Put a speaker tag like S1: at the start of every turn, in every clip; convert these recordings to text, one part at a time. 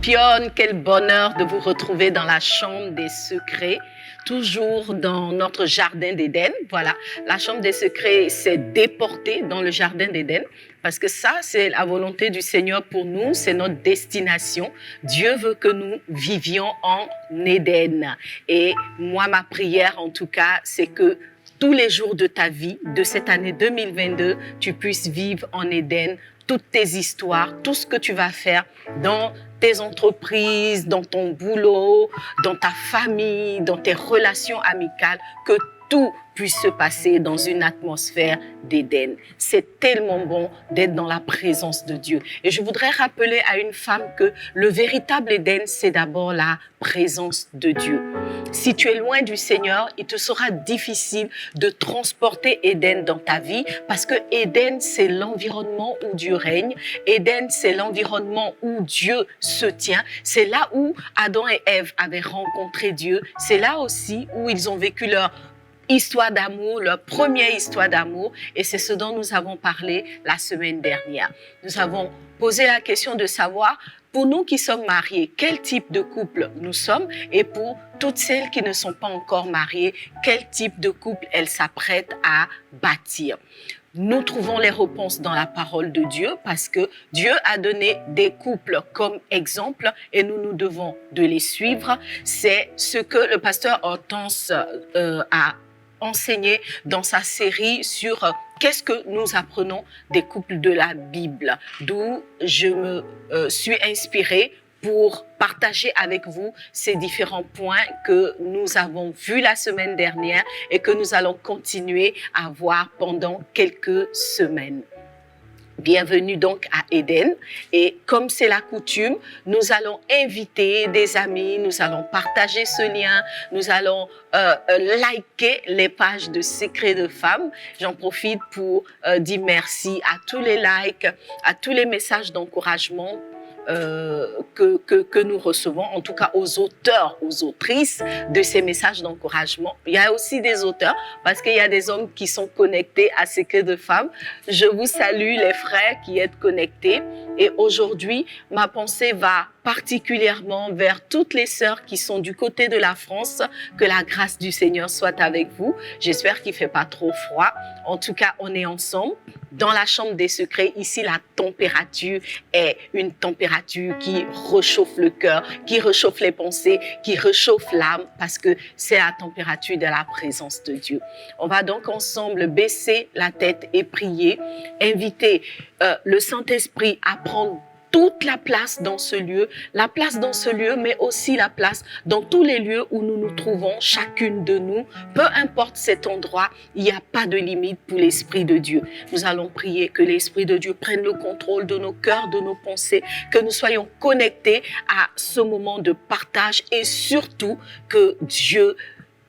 S1: championnes, quel bonheur de vous retrouver dans la chambre des secrets, toujours dans notre jardin d'Éden. Voilà, la chambre des secrets s'est déportée dans le jardin d'Éden parce que ça, c'est la volonté du Seigneur pour nous, c'est notre destination. Dieu veut que nous vivions en Éden. Et moi, ma prière en tout cas, c'est que tous les jours de ta vie, de cette année 2022, tu puisses vivre en Éden toutes tes histoires, tout ce que tu vas faire dans tes entreprises, dans ton boulot, dans ta famille, dans tes relations amicales, que tout puisse se passer dans une atmosphère d'Éden. C'est tellement bon d'être dans la présence de Dieu. Et je voudrais rappeler à une femme que le véritable Éden, c'est d'abord la présence de Dieu. Si tu es loin du Seigneur, il te sera difficile de transporter Éden dans ta vie parce que Éden, c'est l'environnement où Dieu règne. Éden, c'est l'environnement où Dieu se tient. C'est là où Adam et Ève avaient rencontré Dieu. C'est là aussi où ils ont vécu leur histoire d'amour, leur première histoire d'amour, et c'est ce dont nous avons parlé la semaine dernière. Nous avons posé la question de savoir, pour nous qui sommes mariés, quel type de couple nous sommes, et pour toutes celles qui ne sont pas encore mariées, quel type de couple elles s'apprêtent à bâtir. Nous trouvons les réponses dans la parole de Dieu parce que Dieu a donné des couples comme exemple et nous devons de les suivre. C'est ce que le pasteur Hortense a enseigné dans sa série sur qu'est-ce que nous apprenons des couples de la Bible, d'où je me suis inspirée pour partager avec vous ces différents points que nous avons vus la semaine dernière et que nous allons continuer à voir pendant quelques semaines. Bienvenue donc à Éden et comme c'est la coutume, nous allons inviter des amis, nous allons partager ce lien, nous allons liker les pages de Secrets de Femmes. J'en profite pour dire merci à tous les likes, à tous les messages d'encouragement que nous recevons, en tout cas aux auteurs, aux autrices de ces messages d'encouragement. Il y a aussi des auteurs, parce qu'il y a des hommes qui sont connectés à Secrets de Femmes. Je vous salue les frères qui êtes connectés. Et aujourd'hui, ma pensée va particulièrement vers toutes les sœurs qui sont du côté de la France. Que la grâce du Seigneur soit avec vous. J'espère qu'il ne fait pas trop froid. En tout cas, on est ensemble dans la chambre des secrets. Ici, la température est une température qui réchauffe le cœur, qui réchauffe les pensées, qui réchauffe l'âme, parce que c'est la température de la présence de Dieu. On va donc ensemble baisser la tête et prier, inviter le Saint-Esprit à prendre toute la place dans ce lieu, mais aussi la place dans tous les lieux où nous nous trouvons, chacune de nous. Peu importe cet endroit, il n'y a pas de limite pour l'Esprit de Dieu. Nous allons prier que l'Esprit de Dieu prenne le contrôle de nos cœurs, de nos pensées, que nous soyons connectés à ce moment de partage et surtout que Dieu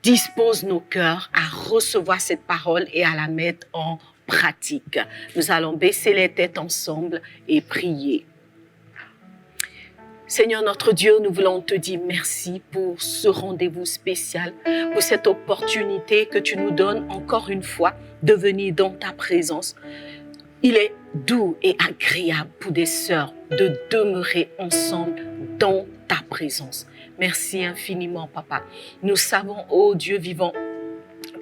S1: dispose nos cœurs à recevoir cette parole et à la mettre en pratique. Nous allons baisser les têtes ensemble et prier. Seigneur notre Dieu, nous voulons te dire merci pour ce rendez-vous spécial, pour cette opportunité que tu nous donnes encore une fois de venir dans ta présence. Il est doux et agréable pour des sœurs de demeurer ensemble dans ta présence. Merci infiniment, Papa. Nous savons, ô Dieu vivant,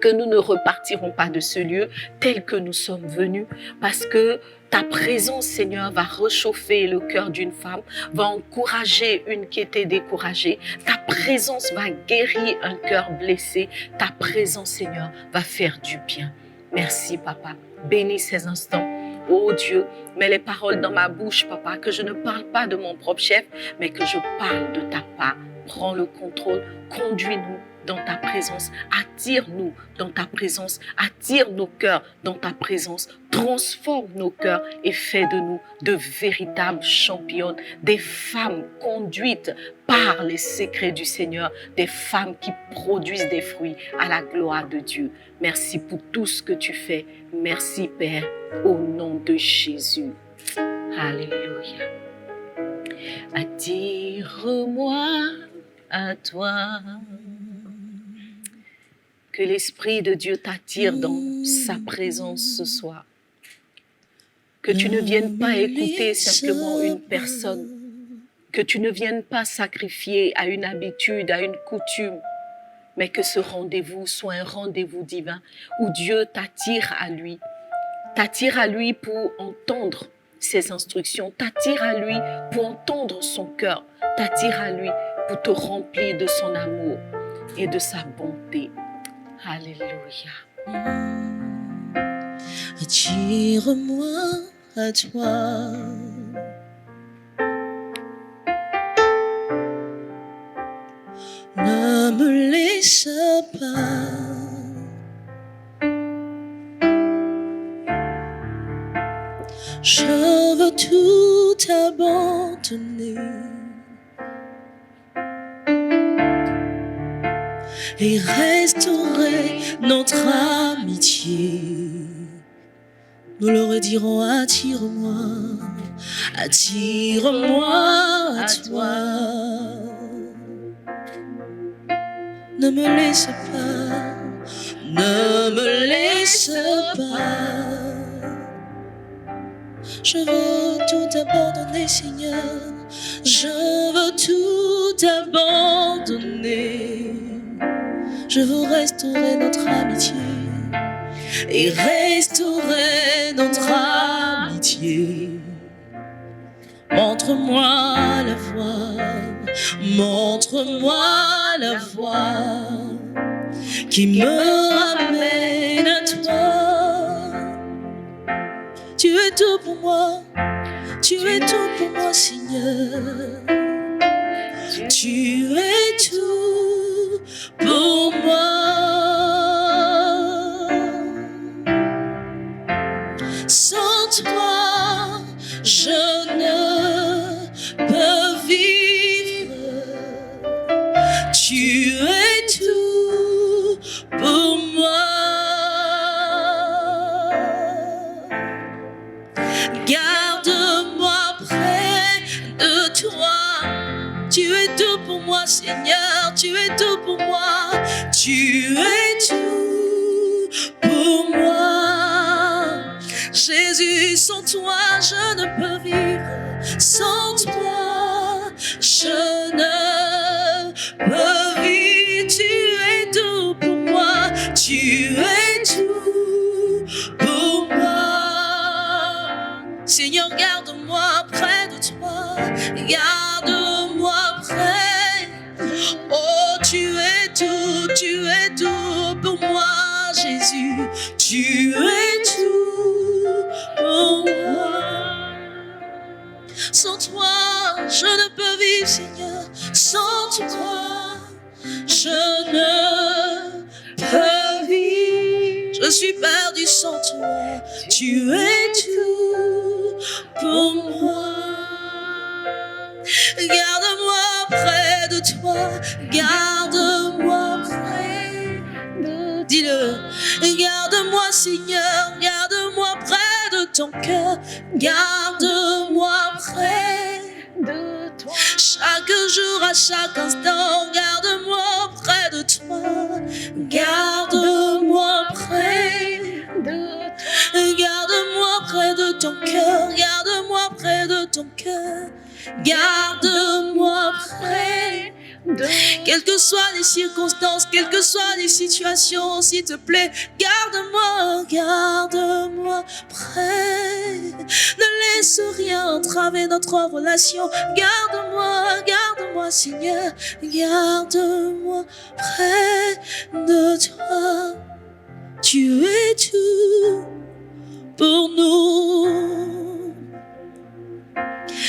S1: que nous ne repartirons pas de ce lieu tel que nous sommes venus parce que ta présence, Seigneur, va réchauffer le cœur d'une femme, va encourager une qui était découragée. Ta présence va guérir un cœur blessé. Ta présence, Seigneur, va faire du bien. Merci, Papa. Bénis ces instants. Oh Dieu, mets les paroles dans ma bouche, Papa, que je ne parle pas de mon propre chef, mais que je parle de ta part. Prends le contrôle, conduis-nous dans ta présence, attire-nous dans ta présence, attire nos cœurs dans ta présence, transforme nos cœurs et fais de nous de véritables championnes, des femmes conduites par les secrets du Seigneur, des femmes qui produisent des fruits à la gloire de Dieu. Merci pour tout ce que tu fais. Merci Père, au nom de Jésus. Alléluia. Attire-moi à toi. Que l'Esprit de Dieu t'attire dans sa présence ce soir. Que tu ne viennes pas écouter simplement une personne, Que tu ne viennes pas sacrifier à une habitude, à une coutume, mais que ce rendez-vous soit un rendez-vous divin où Dieu t'attire à lui pour entendre ses instructions, t'attire à lui pour entendre son cœur, t'attire à lui pour te remplir de son amour et de sa bonté. Alléluia.
S2: Attire-moi à toi. Ne me laisse pas. Je veux tout abandonner et restaurer notre amitié. Nous le redirons, attire-moi, attire-moi à toi. Ne me laisse pas, ne me laisse pas. Je veux tout abandonner, Seigneur. Je veux tout abandonner. Je veux restaurer notre amitié et restaurer notre amitié. Montre-moi la voie, montre-moi la voie qui me ramène à toi. Tu es tout pour moi, tu es tout pour moi, Seigneur. Tu es tout pour moi. Sans toi, je ne peux vivre. Tu es tout pour moi. Garde-moi près de toi. Tu es tout pour moi, Seigneur. Tu es tout pour moi. Tu es tout pour moi. Jésus, sans toi, je ne peux vivre. Sans toi, je ne peux vivre. Tu es tout pour moi. Tu es tout pour moi. Seigneur, garde-moi près de toi. Garde-moi près. Oh, tu es tout pour moi, Jésus. Tu es tout pour moi. Sans toi, je ne peux vivre, Seigneur. Sans toi, je ne peux vivre. Je suis perdu sans toi. Tu es tout pour moi. Garde-moi près de toi. Garde-moi près de... Dis-le. Garde-moi, Seigneur. Garde-moi près de ton cœur. Garde-moi près de toi. Chaque jour, à chaque instant, garde-moi près de toi. Garde-moi près de toi. Garde-moi près de ton cœur. Garde-moi près de ton cœur. Garde-moi près de... Quelles que soient les circonstances, quelles que soient les situations, s'il te plaît, garde-moi, garde-moi près. Ne laisse rien entraver notre relation. Garde-moi, garde-moi, Seigneur. Garde-moi près de toi. Tu es tout pour nous.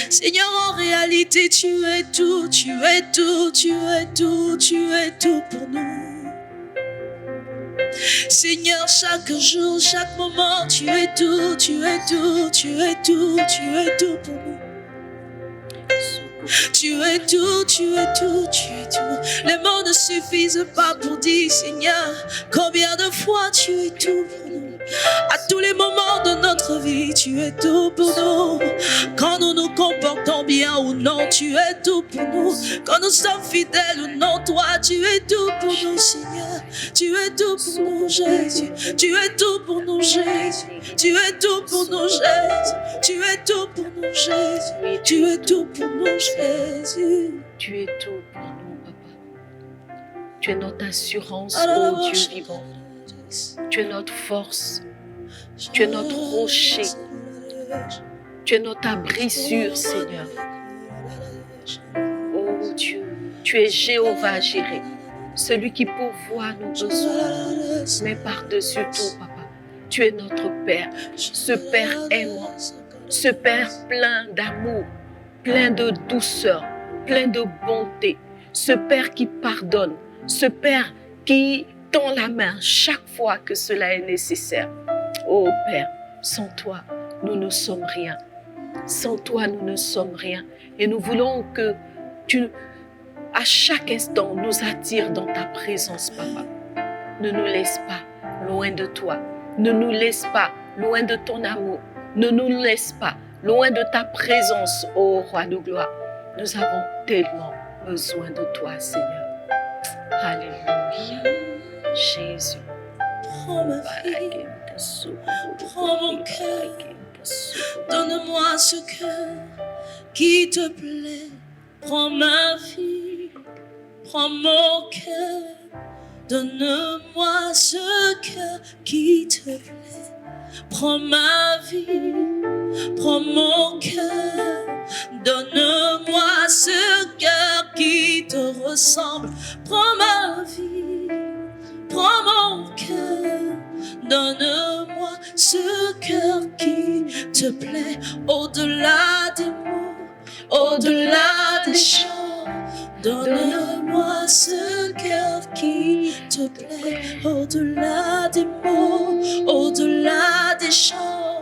S2: Seigneur, en réalité, tu es tout, tu es tout, tu es tout, tu es tout pour nous. Seigneur, chaque jour, chaque moment, tu es tout, tu es tout, tu es tout, tu es tout pour nous. Tu es tout, tu es tout, tu es tout. Les mots ne suffisent pas pour dire, Seigneur, combien de fois tu es tout pour nous. À tous les moments de notre vie, tu es tout pour nous. Quand nous nous comportons bien ou non, tu es tout pour nous. Quand nous sommes fidèles ou non, toi, tu es tout pour nous, Seigneur. Tu es tout pour nous, Jésus. Tu es tout pour nous, Jésus. Tu es tout pour nous, Jésus. Tu es tout pour nous, Jésus. Tu es tout pour nous, Jésus.
S1: Tu es tout pour nous, Papa. Tu es notre assurance, ô Dieu vivant. Tu es notre force. Tu es notre rocher. Tu es notre abri sûr, Seigneur. Oh Dieu, tu es Jéhovah Jireh, celui qui pourvoit nos besoins. Mais par-dessus tout, Papa, tu es notre Père, ce Père aimant, ce Père plein d'amour, plein de douceur, plein de bonté, ce Père qui pardonne, ce Père qui tend la main chaque fois que cela est nécessaire. Oh Père, sans toi, nous ne sommes rien. Sans toi, nous ne sommes rien. Et nous voulons que tu, à chaque instant, nous attires dans ta présence, Papa. Ne nous laisse pas loin de toi. Ne nous laisse pas loin de ton amour. Ne nous laisse pas loin de ta présence, ô Roi de gloire. Nous avons tellement besoin de toi, Seigneur. Alléluia. Jésus.
S2: Prends ma vie, prends mon cœur, donne-moi ce cœur qui te plaît. Prends ma vie, prends mon cœur, donne-moi ce cœur qui te plaît. Prends ma vie, prends mon cœur, donne-moi ce cœur qui te ressemble. Prends ma vie, prends mon cœur, donne-moi ce cœur qui te plaît. Au-delà des mots, au-delà des chants, donne-moi ce cœur qui te plaît. Au-delà des mots, au-delà des chants,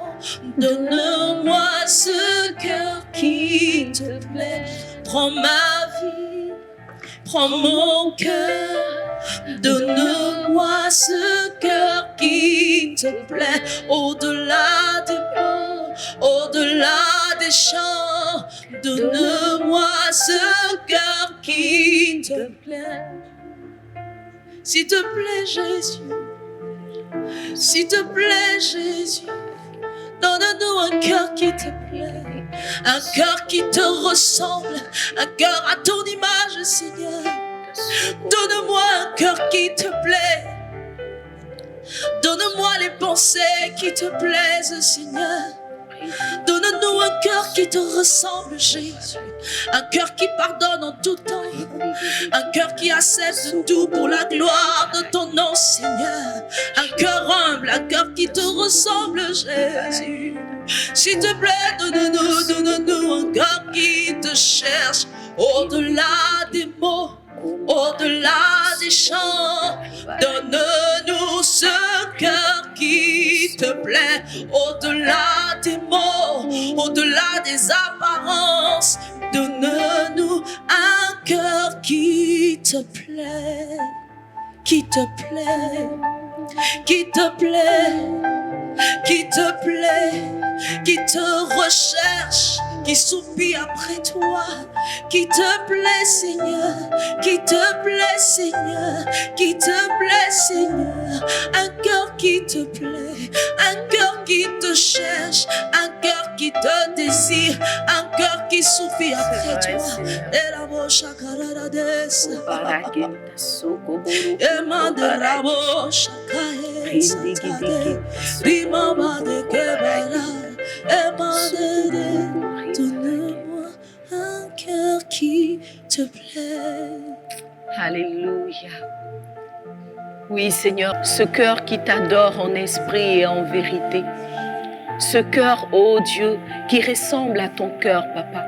S2: donne-moi ce cœur qui te plaît. Prends ma vie, prends mon cœur, donne-moi ce cœur qui te plaît. Au-delà des mots, au-delà des chants, donne-moi ce cœur qui te plaît. S'il te plaît, Jésus, s'il te plaît, Jésus, donne-nous un cœur qui te plaît, un cœur qui te ressemble, un cœur à ton image, Seigneur. Donne-moi un cœur qui te plaît. Donne-moi les pensées qui te plaisent, Seigneur. Donne-nous un cœur qui te ressemble, Jésus. Un cœur qui pardonne en tout temps. Un cœur qui accepte tout pour la gloire de ton nom, Seigneur. Un cœur humble, un cœur qui te ressemble, Jésus. S'il te plaît, donne-nous un cœur qui te cherche. Au-delà des mots, au-delà des chants, donne-nous ce cœur qui te plaît. Au-delà des mots, au-delà des apparences, donne-nous un cœur qui te plaît, qui te plaît, qui te plaît, qui te plaît, qui te recherche, qui soupire après toi, qui te plaît, Seigneur, qui te plaît, Seigneur, qui te plaît, Seigneur. Un cœur qui te plaît, un cœur qui te cherche, un cœur qui te désire, un cœur qui soupire après toi. Et la bouche à Karadades, et ma de la bouche à Karadades, Rimama de Kebala, et ma de. Donne-moi un cœur qui te plaît.
S1: Alléluia. Oui, Seigneur, ce cœur qui t'adore en esprit et en vérité. Ce cœur, ô Dieu, qui ressemble à ton cœur, Papa.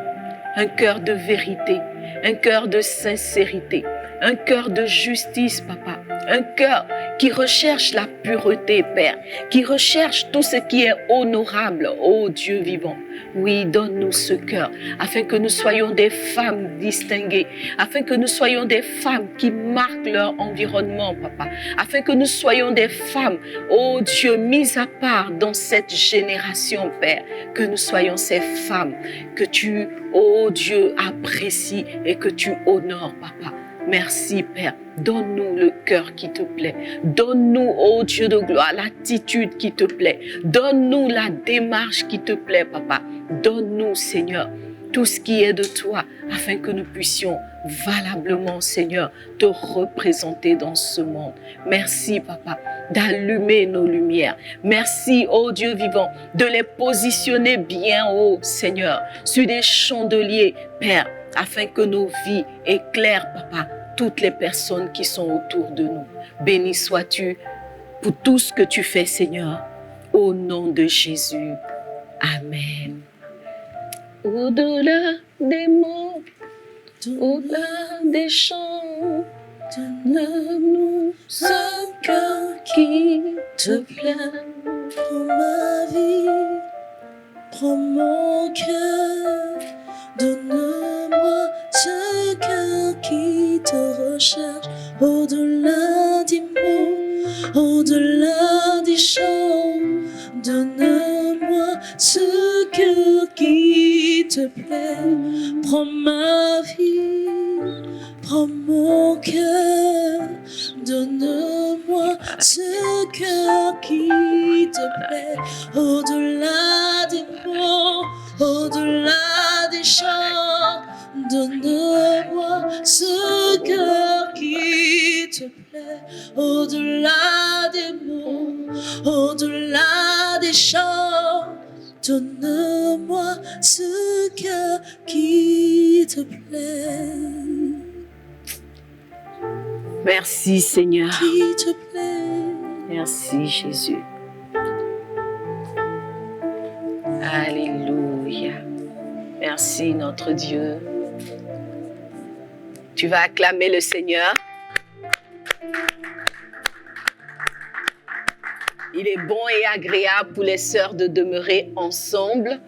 S1: Un cœur de vérité, un cœur de sincérité, un cœur de justice, Papa. Un cœur qui recherche la pureté, Père, qui recherche tout ce qui est honorable, ô Dieu vivant. Oui, donne-nous ce cœur, afin que nous soyons des femmes distinguées, afin que nous soyons des femmes qui marquent leur environnement, Papa, afin que nous soyons des femmes, ô Dieu, mises à part dans cette génération, Père, que nous soyons ces femmes que tu, ô Dieu, apprécies et que tu honores, Papa. Merci, Père. Donne-nous le cœur qui te plaît. Donne-nous, ô Dieu de gloire, l'attitude qui te plaît. Donne-nous la démarche qui te plaît, Papa. Donne-nous, Seigneur, tout ce qui est de toi, afin que nous puissions valablement, Seigneur, te représenter dans ce monde. Merci, Papa, d'allumer nos lumières. Merci, ô Dieu vivant, de les positionner bien haut, Seigneur, sur des chandeliers, Père, afin que nos vies éclairent, Papa, toutes les personnes qui sont autour de nous. Béni sois-tu pour tout ce que tu fais, Seigneur, au nom de Jésus. Amen. Au-delà des mots, au-delà des chants, donne-nous ce cœur qui te plaît.
S2: Prends ma vie, prends mon cœur, donne-moi ce cœur qui te recherche. Au-delà des mots, au-delà des chants, donne-moi ce cœur qui te plaît. Prends ma vie, prends mon cœur, donne-moi ce cœur qui te plaît. Au-delà des mots, au-delà des chants, donne-moi ce cœur qui te plaît. Au-delà des mots, au-delà des chants, donne-moi ce cœur qui te plaît.
S1: Merci, Seigneur.
S2: Qui te plaît.
S1: Merci, Jésus. Alléluia. Merci, notre Dieu. Tu vas acclamer le Seigneur. Il est bon et agréable pour les sœurs de demeurer ensemble.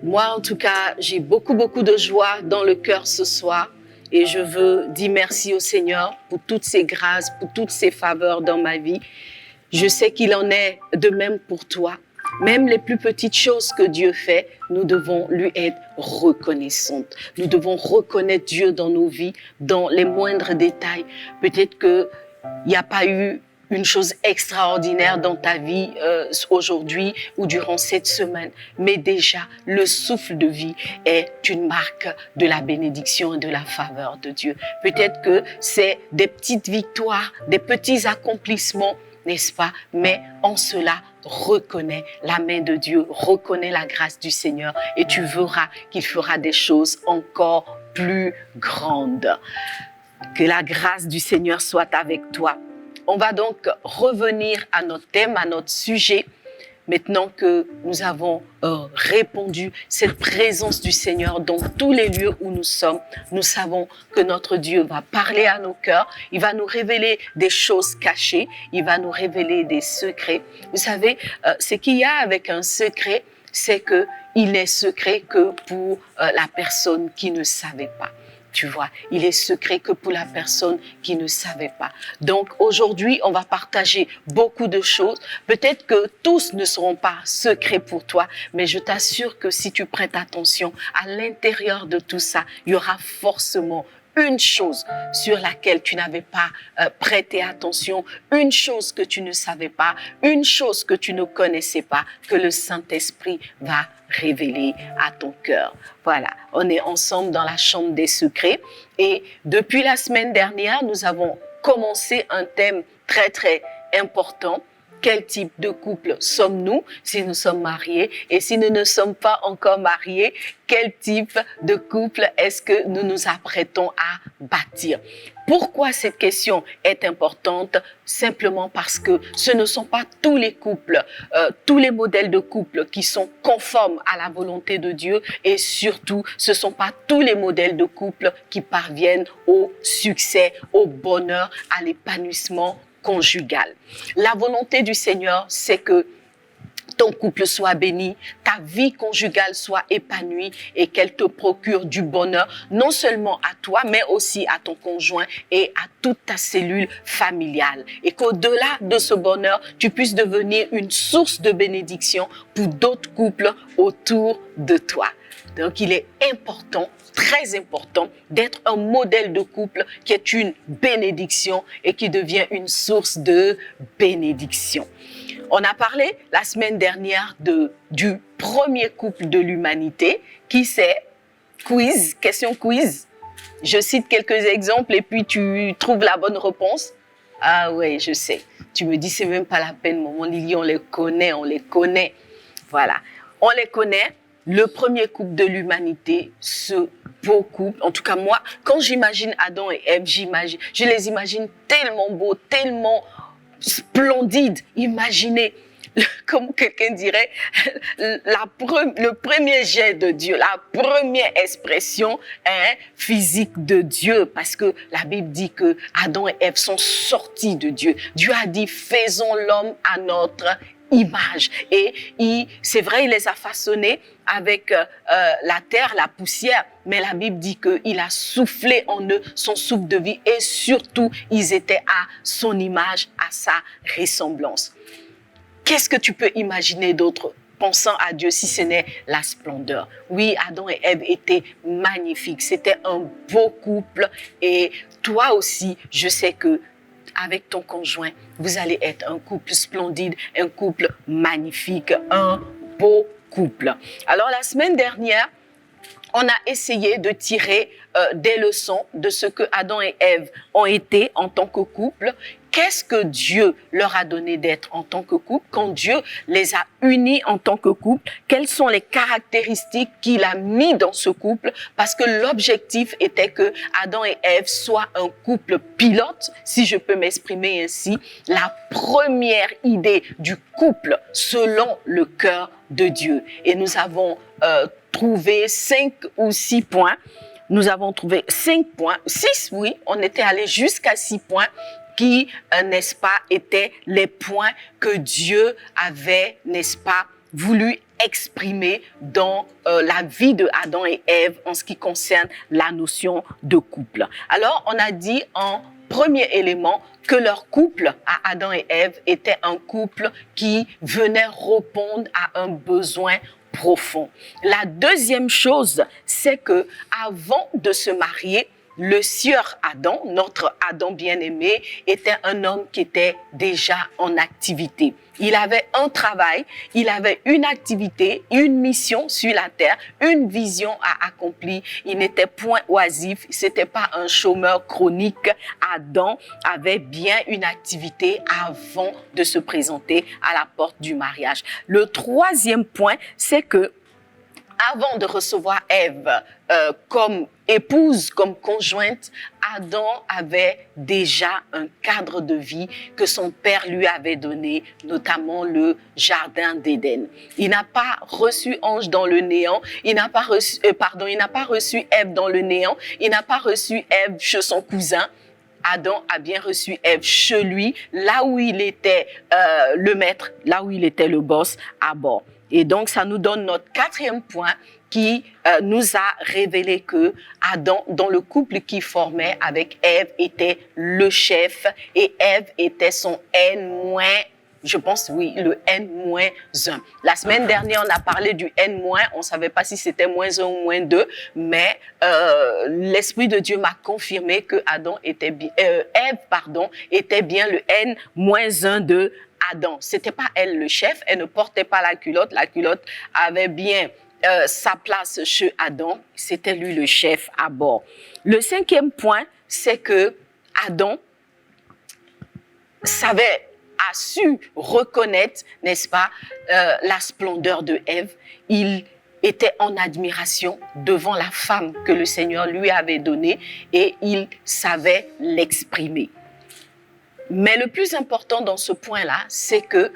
S1: Moi, en tout cas, j'ai beaucoup de joie dans le cœur ce soir. Et je veux dire merci au Seigneur pour toutes ses grâces, pour toutes ses faveurs dans ma vie. Je sais qu'il en est de même pour toi. Même les plus petites choses que Dieu fait, nous devons lui être reconnaissantes. Nous devons reconnaître Dieu dans nos vies, dans les moindres détails. Peut-être qu'il n'y a pas eu une chose extraordinaire dans ta vie aujourd'hui ou durant cette semaine. Mais déjà, le souffle de vie est une marque de la bénédiction et de la faveur de Dieu. Peut-être que c'est des petites victoires, des petits accomplissements, n'est-ce pas? Mais en cela, reconnais la main de Dieu, reconnais la grâce du Seigneur et tu verras qu'il fera des choses encore plus grandes. Que la grâce du Seigneur soit avec toi. On va donc revenir à notre thème, à notre sujet. Maintenant que nous avons répondu cette présence du Seigneur dans tous les lieux où nous sommes, nous savons que notre Dieu va parler à nos cœurs, il va nous révéler des choses cachées, il va nous révéler des secrets. Vous savez, ce qu'il y a avec un secret, c'est qu'il n'est secret que pour la personne qui ne savait pas. Tu vois, il est secret que pour la personne qui ne savait pas. Donc aujourd'hui, on va partager beaucoup de choses. Peut-être que tous ne seront pas secrets pour toi, mais je t'assure que si tu prêtes attention, à l'intérieur de tout ça, il y aura forcément une chose sur laquelle tu n'avais pas prêté attention, une chose que tu ne savais pas, une chose que tu ne connaissais pas, que le Saint-Esprit va révéler à ton cœur. Voilà, on est ensemble dans la chambre des secrets et depuis la semaine dernière, nous avons commencé un thème très important. Quel type de couple sommes-nous si nous sommes mariés? Et si nous ne sommes pas encore mariés, quel type de couple est-ce que nous nous apprêtons à bâtir? Pourquoi cette question est importante? Simplement parce que ce ne sont pas tous les couples, tous les modèles de couple qui sont conformes à la volonté de Dieu et surtout, ce ne sont pas tous les modèles de couple qui parviennent au succès, au bonheur, à l'épanouissement conjugal. La volonté du Seigneur, c'est que ton couple soit béni, ta vie conjugale soit épanouie et qu'elle te procure du bonheur, non seulement à toi, mais aussi à ton conjoint et à toute ta cellule familiale. Et qu'au-delà de ce bonheur, tu puisses devenir une source de bénédiction pour d'autres couples autour de toi. Donc, il est important, très important, d'être un modèle de couple qui est une bénédiction et qui devient une source de bénédiction. On a parlé la semaine dernière du premier couple de l'humanité qui c'est question quiz. Je cite quelques exemples et puis tu trouves la bonne réponse. Ah ouais, je sais. Tu me dis, c'est même pas la peine, maman Lily, on les connaît. Voilà, on les connaît. Le premier couple de l'humanité, ce beau couple. En tout cas, moi, quand j'imagine Adam et Ève, je les imagine tellement beaux, tellement splendide. Imaginez, comme quelqu'un dirait, le premier jet de Dieu, la première expression physique de Dieu, parce que la Bible dit que Adam et Ève sont sortis de Dieu. Dieu a dit, faisons l'homme à notre image. Et c'est vrai, il les a façonnés avec la terre, la poussière, mais la Bible dit qu'il a soufflé en eux son souffle de vie et surtout, ils étaient à son image, à sa ressemblance. Qu'est-ce que tu peux imaginer d'autre pensant à Dieu si ce n'est la splendeur? Oui, Adam et Ève étaient magnifiques, c'était un beau couple et toi aussi, je sais que avec ton conjoint, vous allez être un couple splendide, un couple magnifique, un beau couple. Alors, la semaine dernière, on a essayé de tirer des leçons de ce que Adam et Ève ont été en tant que couple. Qu'est-ce que Dieu leur a donné d'être en tant que couple? Quand Dieu les a unis en tant que couple, quelles sont les caractéristiques qu'il a mis dans ce couple? Parce que l'objectif était que Adam et Ève soient un couple pilote, si je peux m'exprimer ainsi, la première idée du couple selon le cœur de Dieu. Et nous avons trouvé 5 ou 6 points. Nous avons trouvé 5 points, 6 oui, on était allé jusqu'à 6 points qui, n'est-ce pas, étaient les points que Dieu avait, n'est-ce pas, voulu exprimer dans la vie de Adam et Ève en ce qui concerne la notion de couple. Alors, on a dit en premier élément que leur couple à Adam et Ève était un couple qui venait répondre à un besoin profond. La deuxième chose, c'est que avant de se marier, le sieur Adam, notre Adam bien-aimé, était un homme qui était déjà en activité. Il avait un travail, il avait une activité, une mission sur la terre, une vision à accomplir. Il n'était point oisif, c'était pas un chômeur chronique. Adam avait bien une activité avant de se présenter à la porte du mariage. Le troisième point, c'est que avant de recevoir Ève comme épouse, comme conjointe, Adam avait déjà un cadre de vie que son père lui avait donné, notamment le jardin d'Éden. Il n'a pas reçu ange dans le néant, il n'a pas reçu Ève dans le néant, il n'a pas reçu Ève chez son cousin. Adam a bien reçu Ève chez lui, là où il était le maître, là où il était le boss à bord. Et donc, ça nous donne notre quatrième point qui nous a révélé que Adam, dans le couple qu'il formait avec Ève, était le chef et Ève était son N-, je pense, oui, le N-1. La semaine dernière, on a parlé du N-, on ne savait pas si c'était -1 ou -2, mais l'Esprit de Dieu m'a confirmé que Ève, était bien le N-1 de Adam. C'était pas elle le chef, elle ne portait pas la culotte avait bien sa place chez Adam, c'était lui le chef à bord. Le cinquième point, c'est que Adam a su reconnaître, n'est-ce pas, la splendeur de Ève. Il était en admiration devant la femme que le Seigneur lui avait donnée et il savait l'exprimer. Mais le plus important dans ce point-là, c'est que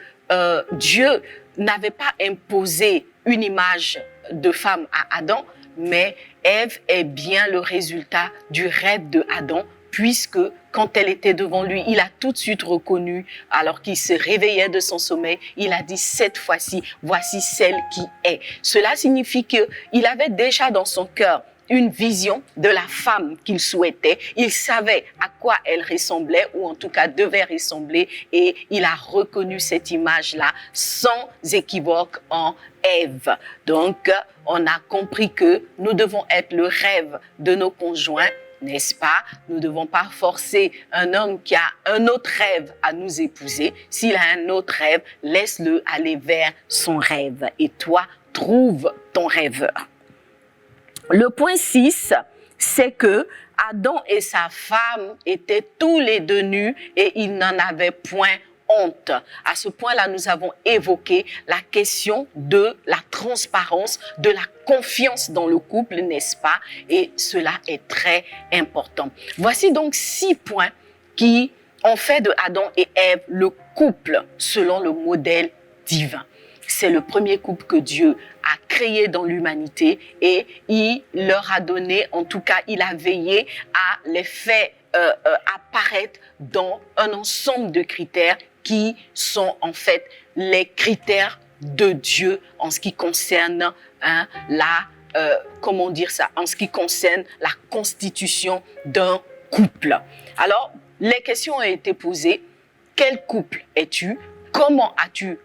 S1: Dieu n'avait pas imposé une image de femme à Adam, mais Ève est bien le résultat du rêve de Adam, puisque quand elle était devant lui, il a tout de suite reconnu, alors qu'il se réveillait de son sommeil, il a dit, cette fois-ci, voici celle qui est. Cela signifie qu'il avait déjà dans son cœur une vision de la femme qu'il souhaitait. Il savait à quoi elle ressemblait, ou en tout cas devait ressembler, et il a reconnu cette image-là sans équivoque en Ève. Donc, on a compris que nous devons être le rêve de nos conjoints, n'est-ce pas? Nous ne devons pas forcer un homme qui a un autre rêve à nous épouser. S'il a un autre rêve, laisse-le aller vers son rêve. Et toi, trouve ton rêveur. Le point 6, c'est que Adam et sa femme étaient tous les deux nus et ils n'en avaient point honte. À ce point-là, nous avons évoqué la question de la transparence, de la confiance dans le couple, n'est-ce pas? Et cela est très important. Voici donc 6 points qui ont fait de Adam et Ève le couple selon le modèle divin. C'est le premier couple que Dieu a créé dans l'humanité et il leur a donné, en tout cas, il a veillé à les faire apparaître dans un ensemble de critères qui sont en fait les critères de Dieu en ce qui concerne en ce qui concerne la constitution d'un couple. Alors, les questions ont été posées. Quel couple es-tu? Comment as-tu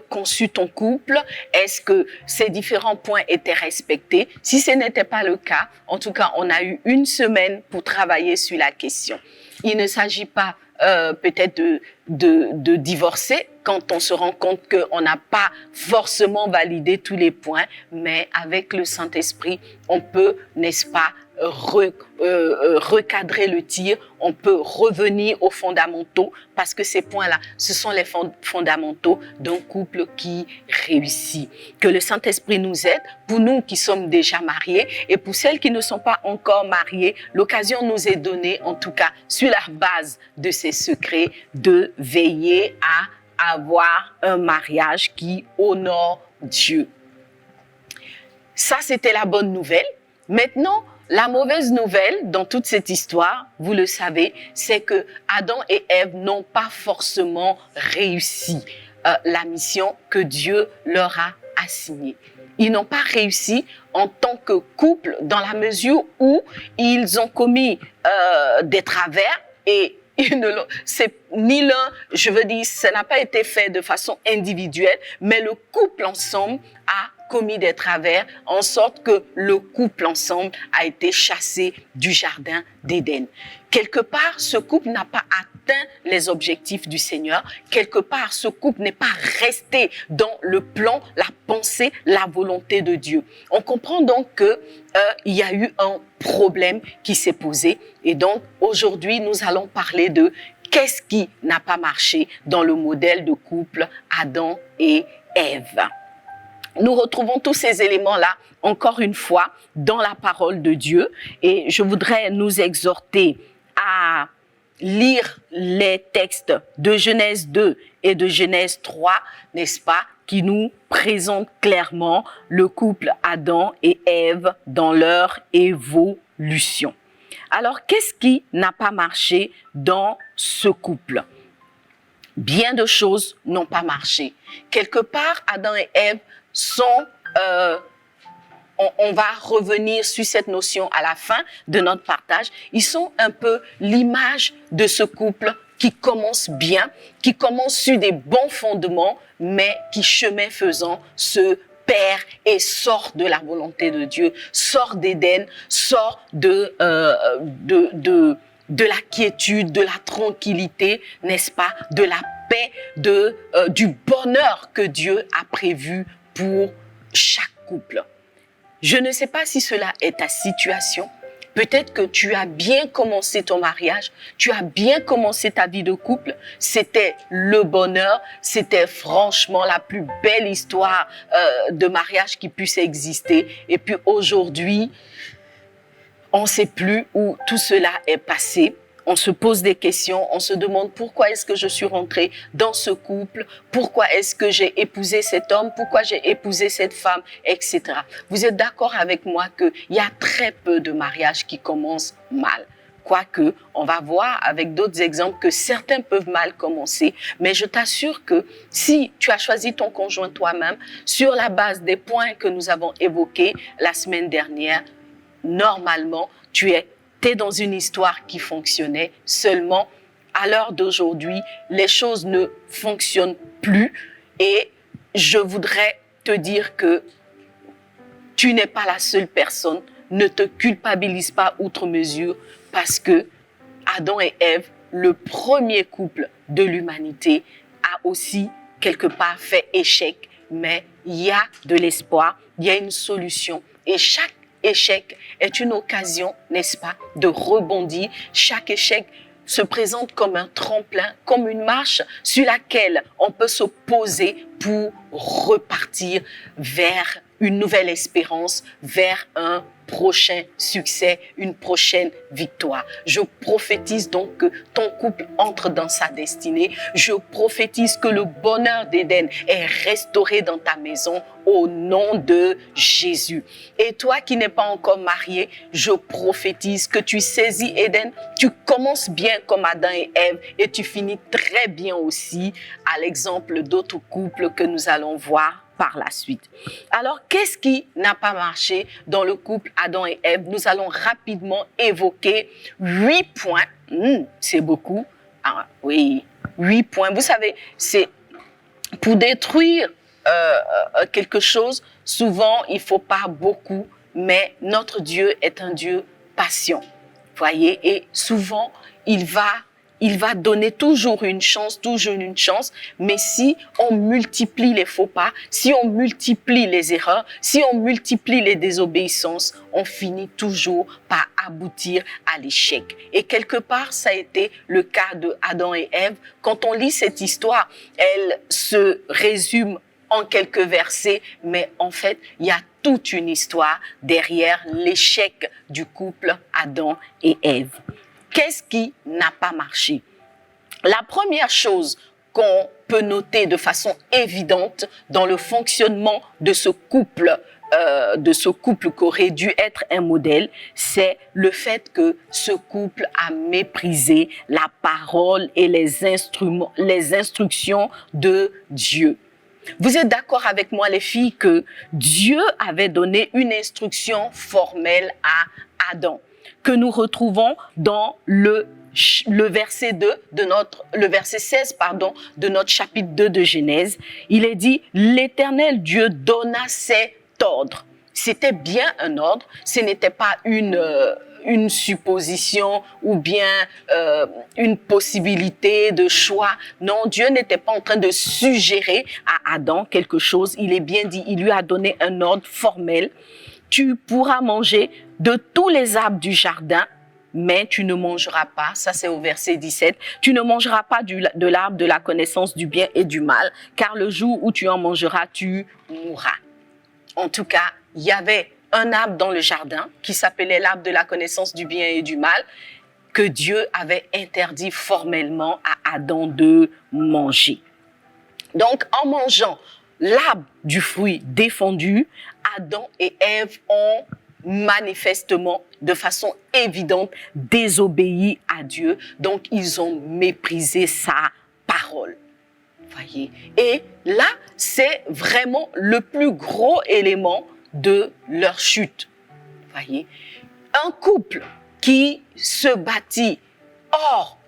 S1: conçu ton couple? Est-ce que ces différents points étaient respectés? Si ce n'était pas le cas, en tout cas, on a eu 1 semaine pour travailler sur la question. Il ne s'agit pas peut-être de divorcer quand on se rend compte qu'on n'a pas forcément validé tous les points, mais avec le Saint-Esprit, on peut, n'est-ce pas, recadrer le tir, on peut revenir aux fondamentaux parce que ces points-là, ce sont les fondamentaux d'un couple qui réussit. Que le Saint-Esprit nous aide, pour nous qui sommes déjà mariés et pour celles qui ne sont pas encore mariées, l'occasion nous est donnée, en tout cas sur la base de ces secrets, de veiller à avoir un mariage qui honore Dieu. Ça, c'était la bonne nouvelle. Maintenant, la mauvaise nouvelle dans toute cette histoire, vous le savez, c'est que Adam et Ève n'ont pas forcément réussi la mission que Dieu leur a assignée. Ils n'ont pas réussi en tant que couple dans la mesure où ils ont commis des travers et c'est ni l'un, je veux dire, ça n'a pas été fait de façon individuelle, mais le couple ensemble a commis des travers en sorte que le couple ensemble a été chassé du jardin d'Éden. Quelque part, ce couple n'a pas atteint les objectifs du Seigneur. Quelque part, ce couple n'est pas resté dans le plan, la pensée, la volonté de Dieu. On comprend donc que il y a eu un problème qui s'est posé. Et donc, aujourd'hui, nous allons parler de qu'est-ce qui n'a pas marché dans le modèle de couple Adam et Ève. Nous retrouvons tous ces éléments-là, encore une fois, dans la parole de Dieu. Et je voudrais nous exhorter à lire les textes de Genèse 2 et de Genèse 3, n'est-ce pas, qui nous présentent clairement le couple Adam et Ève dans leur évolution. Alors, qu'est-ce qui n'a pas marché dans ce couple? Bien de choses n'ont pas marché. Quelque part, Adam et Ève sont, on va revenir sur cette notion à la fin de notre partage, ils sont un peu l'image de ce couple qui commence bien, qui commence sur des bons fondements, mais qui, chemin faisant, se perd et sort de la volonté de Dieu, sort d'Éden, sort de la quiétude, de la tranquillité, n'est-ce pas, de la paix, du bonheur que Dieu a prévu pour chaque couple. Je ne sais pas si cela est ta situation. Peut-être que tu as bien commencé ton mariage, tu as bien commencé ta vie de couple. C'était le bonheur, c'était franchement la plus belle histoire de mariage qui puisse exister. Et puis aujourd'hui, on ne sait plus où tout cela est passé. On se pose des questions, on se demande pourquoi est-ce que je suis rentrée dans ce couple, pourquoi est-ce que j'ai épousé cet homme, pourquoi j'ai épousé cette femme, etc. Vous êtes d'accord avec moi qu'il y a très peu de mariages qui commencent mal. Quoique, on va voir avec d'autres exemples que certains peuvent mal commencer, mais je t'assure que si tu as choisi ton conjoint toi-même, sur la base des points que nous avons évoqués la semaine dernière, normalement, tu es dans une histoire qui fonctionnait. Seulement, à l'heure d'aujourd'hui, les choses ne fonctionnent plus et je voudrais te dire que tu n'es pas la seule personne. Ne te culpabilise pas outre mesure parce que Adam et Ève, le premier couple de l'humanité, a aussi quelque part fait échec. Mais il y a de l'espoir, il y a une solution. Et chaque échec est une occasion, n'est-ce pas, de rebondir. Chaque échec se présente comme un tremplin, comme une marche sur laquelle on peut se poser pour repartir vers une nouvelle espérance, vers un prochain succès, une prochaine victoire. Je prophétise donc que ton couple entre dans sa destinée. Je prophétise que le bonheur d'Éden est restauré dans ta maison au nom de Jésus. Et toi qui n'es pas encore marié, je prophétise que tu saisis Éden, tu commences bien comme Adam et Ève et tu finis très bien aussi à l'exemple d'autres couples que nous allons voir par la suite. Alors, qu'est-ce qui n'a pas marché dans le couple Adam et Ève? Nous allons rapidement évoquer 8 points. C'est beaucoup. Ah, oui, 8 points. Vous savez, c'est pour détruire quelque chose, souvent, il ne faut pas beaucoup, mais notre Dieu est un Dieu patient. Voyez, et souvent, il va donner toujours une chance, mais si on multiplie les faux pas, si on multiplie les erreurs, si on multiplie les désobéissances, on finit toujours par aboutir à l'échec. Et quelque part, ça a été le cas de Adam et Ève. Quand on lit cette histoire, elle se résume en quelques versets, mais en fait, il y a toute une histoire derrière l'échec du couple Adam et Ève. Qu'est-ce qui n'a pas marché? La première chose qu'on peut noter de façon évidente dans le fonctionnement de ce couple qui aurait dû être un modèle, c'est le fait que ce couple a méprisé la parole et les instructions de Dieu. Vous êtes d'accord avec moi, les filles, que Dieu avait donné une instruction formelle à Adam, que nous retrouvons dans le verset 16 de notre chapitre 2 de Genèse. Il est dit, l'Éternel Dieu donna cet ordre. C'était bien un ordre, ce n'était pas une supposition ou bien une possibilité de choix. Non, Dieu n'était pas en train de suggérer à Adam quelque chose. Il est bien dit, il lui a donné un ordre formel. Tu pourras manger de tous les arbres du jardin, mais tu ne mangeras pas, ça c'est au verset 17, tu ne mangeras pas de l'arbre de la connaissance du bien et du mal, car le jour où tu en mangeras, tu mourras. En tout cas, il y avait un arbre dans le jardin qui s'appelait l'arbre de la connaissance du bien et du mal, que Dieu avait interdit formellement à Adam de manger. Donc, en mangeant l'arbre du fruit défendu, Adam et Ève ont manifestement, de façon évidente, désobéi à Dieu. Donc, ils ont méprisé sa parole. Voyez. Et là, c'est vraiment le plus gros élément de leur chute. Voyez. Un couple qui se bâtit hors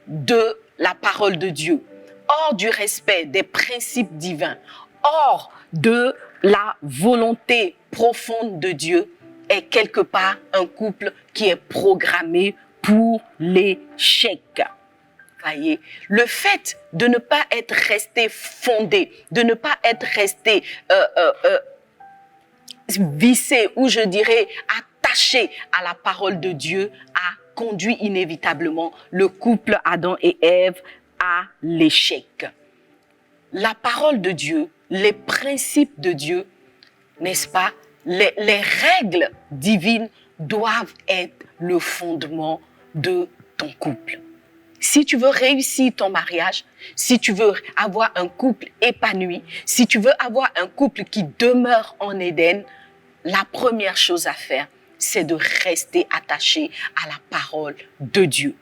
S1: de la parole de Dieu, hors du respect des principes divins, hors de la volonté profonde de Dieu, est quelque part un couple qui est programmé pour l'échec. Voyez, le fait de ne pas être resté fondé, de ne pas être resté vissé ou je dirais attaché à la parole de Dieu a conduit inévitablement le couple Adam et Ève à l'échec. La parole de Dieu, les principes de Dieu, n'est-ce pas, les règles divines doivent être le fondement de ton couple. Si tu veux réussir ton mariage, si tu veux avoir un couple épanoui, si tu veux avoir un couple qui demeure en Éden, la première chose à faire, c'est de rester attaché à la parole de Dieu.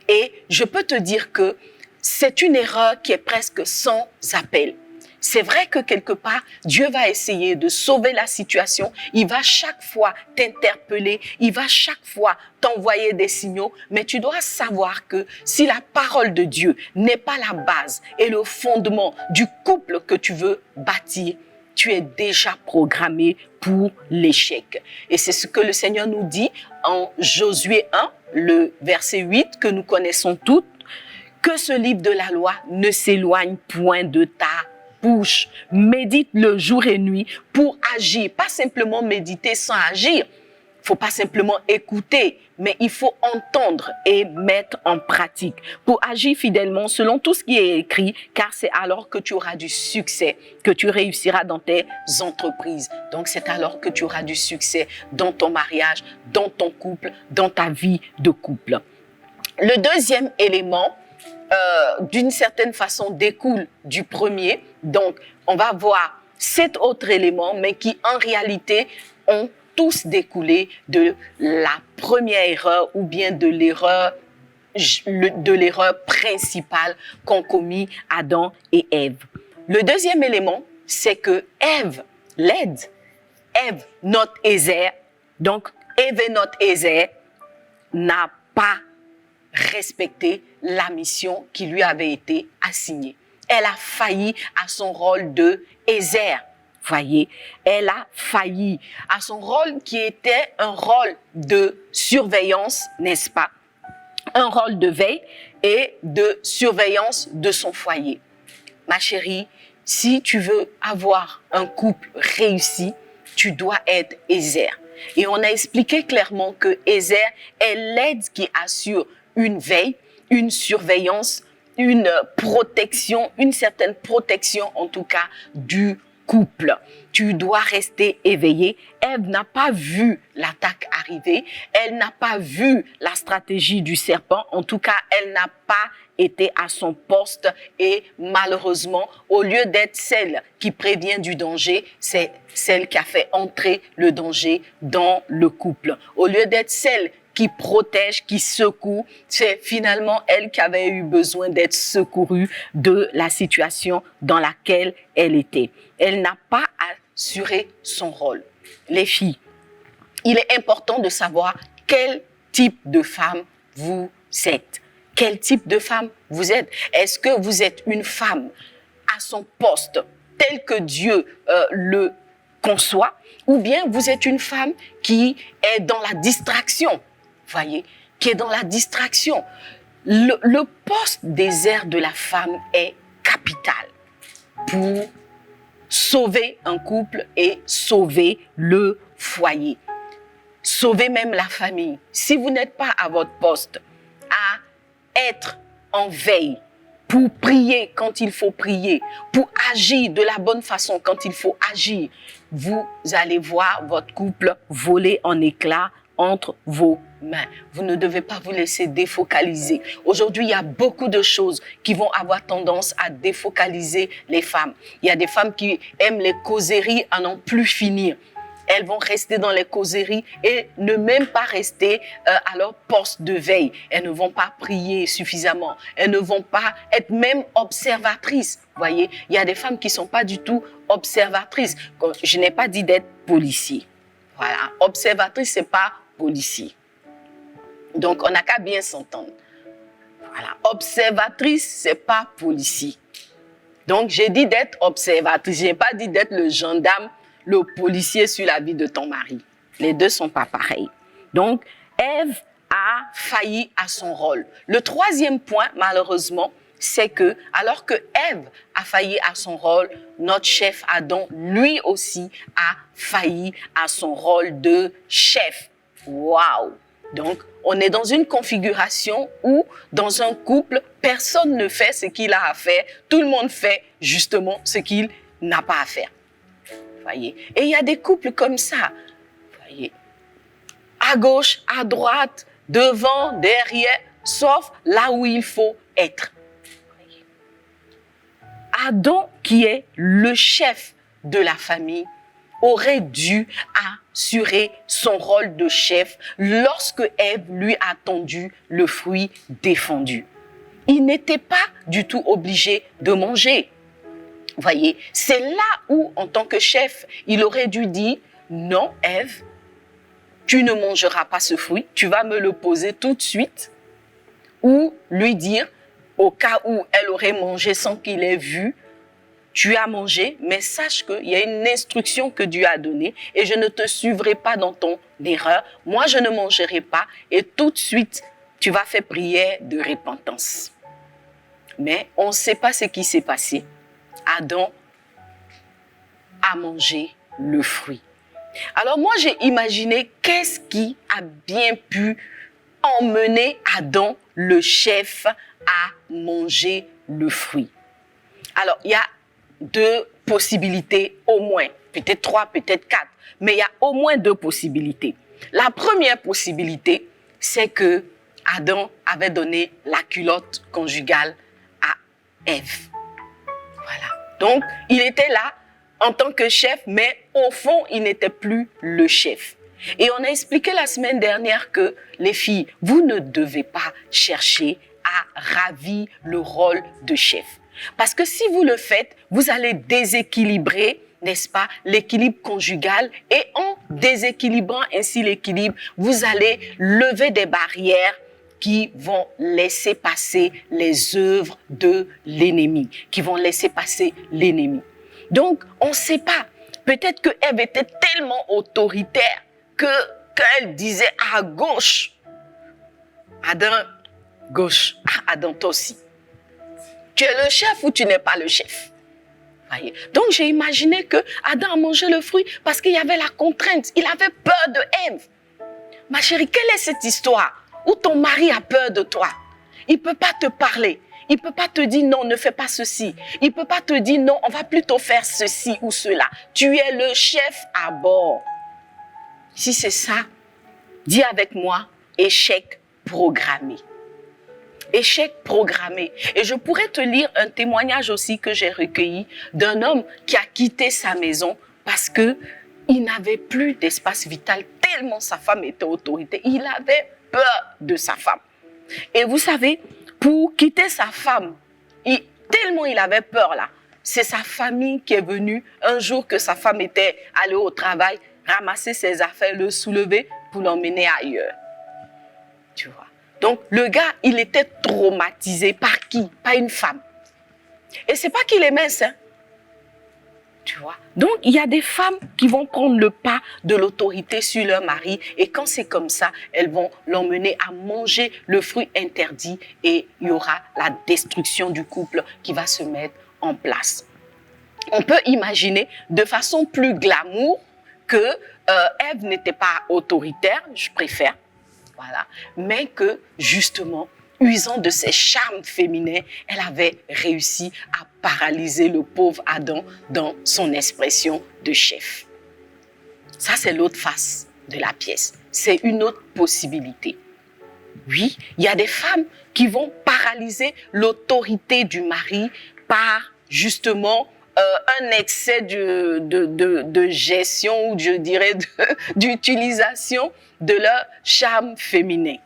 S1: Et je peux te dire que c'est une erreur qui est presque sans appel. C'est vrai que quelque part, Dieu va essayer de sauver la situation. Il va chaque fois t'interpeller. Il va chaque fois t'envoyer des signaux. Mais tu dois savoir que si la parole de Dieu n'est pas la base et le fondement du couple que tu veux bâtir, tu es déjà programmé pour l'échec. Et c'est ce que le Seigneur nous dit en Josué 1, le verset 8 que nous connaissons tous, que ce livre de la loi ne s'éloigne point de ta bouche. Médite le jour et nuit pour agir. Pas simplement méditer sans agir. Il ne faut pas simplement écouter, mais il faut entendre et mettre en pratique pour agir fidèlement selon tout ce qui est écrit, car c'est alors que tu auras du succès, que tu réussiras dans tes entreprises. Donc c'est alors que tu auras du succès dans ton mariage, dans ton couple, dans ta vie de couple. Le deuxième élément, d'une certaine façon, découle du premier. Donc, on va voir 7 autres éléments, mais qui en réalité ont tous découlé de la première erreur ou bien de l'erreur principale qu'ont commis Adam et Ève. Le deuxième élément, c'est que Ève, notre Ézer, donc Ève et notre Ézer, n'a pas respecté la mission qui lui avait été assignée. Elle a failli à son rôle de Ézer. Voyez, elle a failli à son rôle qui était un rôle de surveillance, n'est-ce pas? Un rôle de veille et de surveillance de son foyer. Ma chérie, si tu veux avoir un couple réussi, tu dois être Ézer. Et on a expliqué clairement que Ézer est l'aide qui assure une veille, une surveillance, une protection, une certaine protection en tout cas du couple. Tu dois rester éveillé. Ève n'a pas vu l'attaque arriver. Elle n'a pas vu la stratégie du serpent. En tout cas, elle n'a pas été à son poste et malheureusement, au lieu d'être celle qui prévient du danger, c'est celle qui a fait entrer le danger dans le couple. Au lieu d'être celle qui protège, qui secoue, c'est finalement elle qui avait eu besoin d'être secourue de la situation dans laquelle elle était. Elle n'a pas assuré son rôle. Les filles, il est important de savoir quel type de femme vous êtes. Quel type de femme vous êtes? Est-ce que vous êtes une femme à son poste tel que Dieu le conçoit, ou bien vous êtes une femme qui est dans la distraction? Voyez, qui est dans la distraction. Le poste désert de la femme est capital pour sauver un couple et sauver le foyer. Sauver même la famille. Si vous n'êtes pas à votre poste, à être en veille, pour prier quand il faut prier, pour agir de la bonne façon quand il faut agir, vous allez voir votre couple voler en éclats entre vos mains. Vous ne devez pas vous laisser défocaliser. Aujourd'hui, il y a beaucoup de choses qui vont avoir tendance à défocaliser les femmes. Il y a des femmes qui aiment les causeries à n'en plus finir. Elles vont rester dans les causeries et ne même pas rester à leur poste de veille. Elles ne vont pas prier suffisamment. Elles ne vont pas être même observatrices. Vous voyez, il y a des femmes qui ne sont pas du tout observatrices. Je n'ai pas dit d'être policier. Voilà, observatrice, ce n'est pas policier. Donc, on n'a qu'à bien s'entendre. Voilà, observatrice, ce n'est pas policier. Donc, j'ai dit d'être observatrice. Je n'ai pas dit d'être le gendarme, le policier sur la vie de ton mari. Les deux ne sont pas pareils. Donc, Ève a failli à son rôle. Le troisième point, malheureusement, c'est que, alors que Ève a failli à son rôle, notre chef Adam, lui aussi, a failli à son rôle de chef. Waouh! Donc, on est dans une configuration où, dans un couple, personne ne fait ce qu'il a à faire. Tout le monde fait justement ce qu'il n'a pas à faire. Voyez? Et il y a des couples comme ça. Voyez? À gauche, à droite, devant, derrière, sauf là où il faut être. Voyez? Adam, qui est le chef de la famille, aurait dû assurer son rôle de chef lorsque Ève lui a tendu le fruit défendu. Il n'était pas du tout obligé de manger. Voyez, c'est là où, en tant que chef, il aurait dû dire « Non, Ève, tu ne mangeras pas ce fruit, tu vas me le poser tout de suite. » Ou lui dire, au cas où elle aurait mangé sans qu'il ait vu, tu as mangé, mais sache qu'il y a une instruction que Dieu a donnée et je ne te suivrai pas dans ton erreur. Moi, je ne mangerai pas et tout de suite, tu vas faire prière de repentance. Mais on ne sait pas ce qui s'est passé. Adam a mangé le fruit. Alors moi, j'ai imaginé qu'est-ce qui a bien pu emmener Adam, le chef, à manger le fruit. Alors, il y a 2 possibilités au moins, peut-être 3, peut-être 4, mais il y a au moins 2 possibilités. La première possibilité, c'est que Adam avait donné la culotte conjugale à Ève. Voilà. Donc, il était là en tant que chef, mais au fond, il n'était plus le chef. Et on a expliqué la semaine dernière que les filles, vous ne devez pas chercher à ravir le rôle de chef. Parce que si vous le faites, vous allez déséquilibrer, n'est-ce pas, l'équilibre conjugal. Et en déséquilibrant ainsi l'équilibre, vous allez lever des barrières qui vont laisser passer les œuvres de l'ennemi, qui vont laisser passer l'ennemi. Donc, on ne sait pas. Peut-être que Ève était tellement autoritaire qu'elle disait à gauche, Adam, gauche, Adam, toi aussi. Tu es le chef ou tu n'es pas le chef? Voyez. Donc, j'ai imaginé que Adam a mangé le fruit parce qu'il y avait la contrainte. Il avait peur de Ève. Ma chérie, quelle est cette histoire où ton mari a peur de toi? Il ne peut pas te parler. Il ne peut pas te dire non, ne fais pas ceci. Il ne peut pas te dire non, on va plutôt faire ceci ou cela. Tu es le chef à bord. Si c'est ça, dis avec moi, échec programmé. Échec programmé. Et je pourrais te lire un témoignage aussi que j'ai recueilli d'un homme qui a quitté sa maison parce qu'il n'avait plus d'espace vital tellement sa femme était autorité. Il avait peur de sa femme. Et vous savez, pour quitter sa femme, tellement il avait peur là, c'est sa famille qui est venue un jour que sa femme était allée au travail, ramasser ses affaires, le soulever pour l'emmener ailleurs. Tu vois. Donc, le gars, il était traumatisé. Par qui? Par une femme. Et c'est pas qu'il est mince, hein. Tu vois. Donc, il y a des femmes qui vont prendre le pas de l'autorité sur leur mari. Et quand c'est comme ça, elles vont l'emmener à manger le fruit interdit. Et il y aura la destruction du couple qui va se mettre en place. On peut imaginer de façon plus glamour que Ève n'était pas autoritaire, je préfère. Voilà. Mais que, justement, usant de ses charmes féminins, elle avait réussi à paralyser le pauvre Adam dans son expression de chef. Ça, c'est l'autre face de la pièce. C'est une autre possibilité. Oui, il y a des femmes qui vont paralyser l'autorité du mari par, justement, un excès de gestion ou je dirais d'utilisation de leur charme féminin.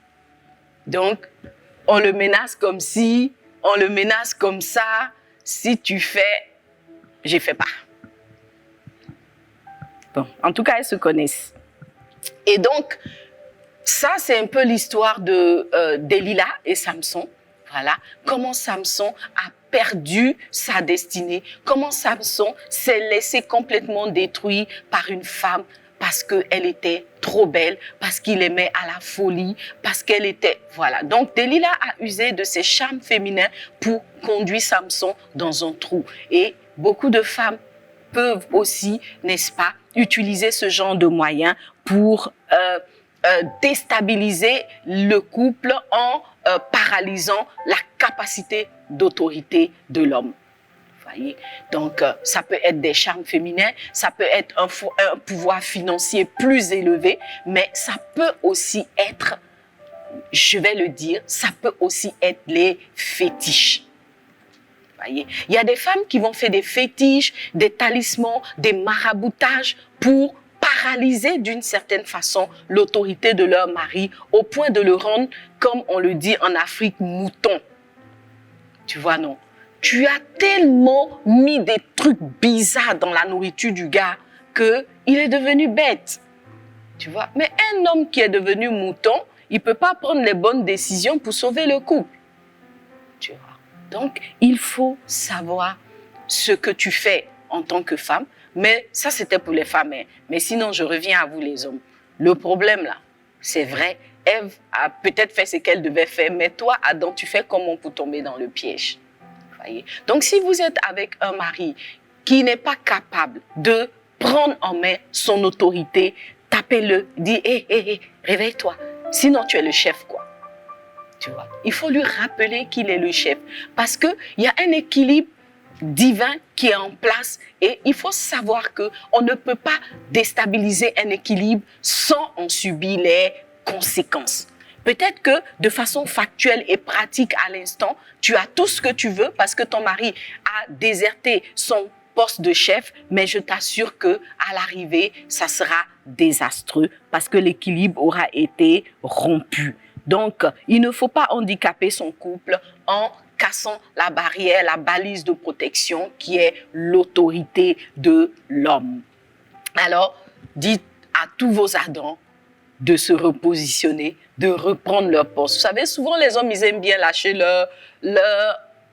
S1: Donc, on le menace comme ci, on le menace comme ça. Si tu fais, je fais pas. Bon, en tout cas, elles se connaissent. Et donc, ça, c'est un peu l'histoire de Delilah et Samson. Voilà, comment Samson a perdu sa destinée, comment Samson s'est laissé complètement détruit par une femme parce qu'elle était trop belle, parce qu'il aimait à la folie, parce qu'elle était... Voilà, donc Delilah a usé de ses charmes féminins pour conduire Samson dans un trou. Et beaucoup de femmes peuvent aussi, n'est-ce pas, utiliser ce genre de moyens pour déstabiliser le couple en paralysant la capacité d'autorité de l'homme. Voyez? Donc, ça peut être des charmes féminins, ça peut être un pouvoir financier plus élevé, mais ça peut aussi être, je vais le dire, ça peut aussi être les fétiches. Voyez, il y a des femmes qui vont faire des fétiches, des talismans, des maraboutages pour paralyser d'une certaine façon l'autorité de leur mari au point de le rendre, comme on le dit en Afrique, mouton. Tu vois, non? Tu as tellement mis des trucs bizarres dans la nourriture du gars qu'il est devenu bête. Tu vois? Mais un homme qui est devenu mouton, il ne peut pas prendre les bonnes décisions pour sauver le couple. Tu vois? Donc, il faut savoir ce que tu fais en tant que femme. Mais ça, c'était pour les femmes. Mais sinon, je reviens à vous les hommes. Le problème là, c'est vrai, Ève a peut-être fait ce qu'elle devait faire, mais toi, Adam, tu fais comment pour tomber dans le piège? Voyez? Donc, si vous êtes avec un mari qui n'est pas capable de prendre en main son autorité, tapez-le, dis, hé, réveille-toi. Sinon, tu es le chef, quoi. Tu vois? Il faut lui rappeler qu'il est le chef. Parce qu'il y a un équilibre divin qui est en place et il faut savoir qu'on ne peut pas déstabiliser un équilibre sans en subir les conséquences. Peut-être que de façon factuelle et pratique à l'instant, tu as tout ce que tu veux parce que ton mari a déserté son poste de chef, mais je t'assure que à l'arrivée, ça sera désastreux parce que l'équilibre aura été rompu. Donc, il ne faut pas handicaper son couple en cassant la barrière, la balise de protection qui est l'autorité de l'homme. Alors, dites à tous vos Adams de se repositionner, de reprendre leur poste. Vous savez, souvent les hommes, ils aiment bien lâcher leur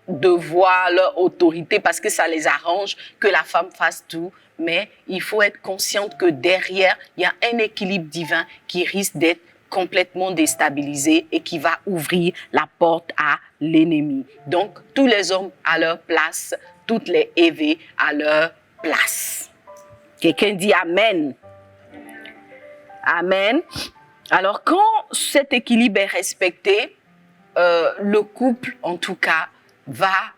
S1: devoir, leur autorité parce que ça les arrange que la femme fasse tout. Mais il faut être consciente que derrière, il y a un équilibre divin qui risque d'être complètement déstabilisé et qui va ouvrir la porte à l'ennemi. Donc, tous les hommes à leur place, toutes les Ève à leur place. Quelqu'un dit Amen. Amen. Alors, quand cet équilibre est respecté, le couple, en tout cas, va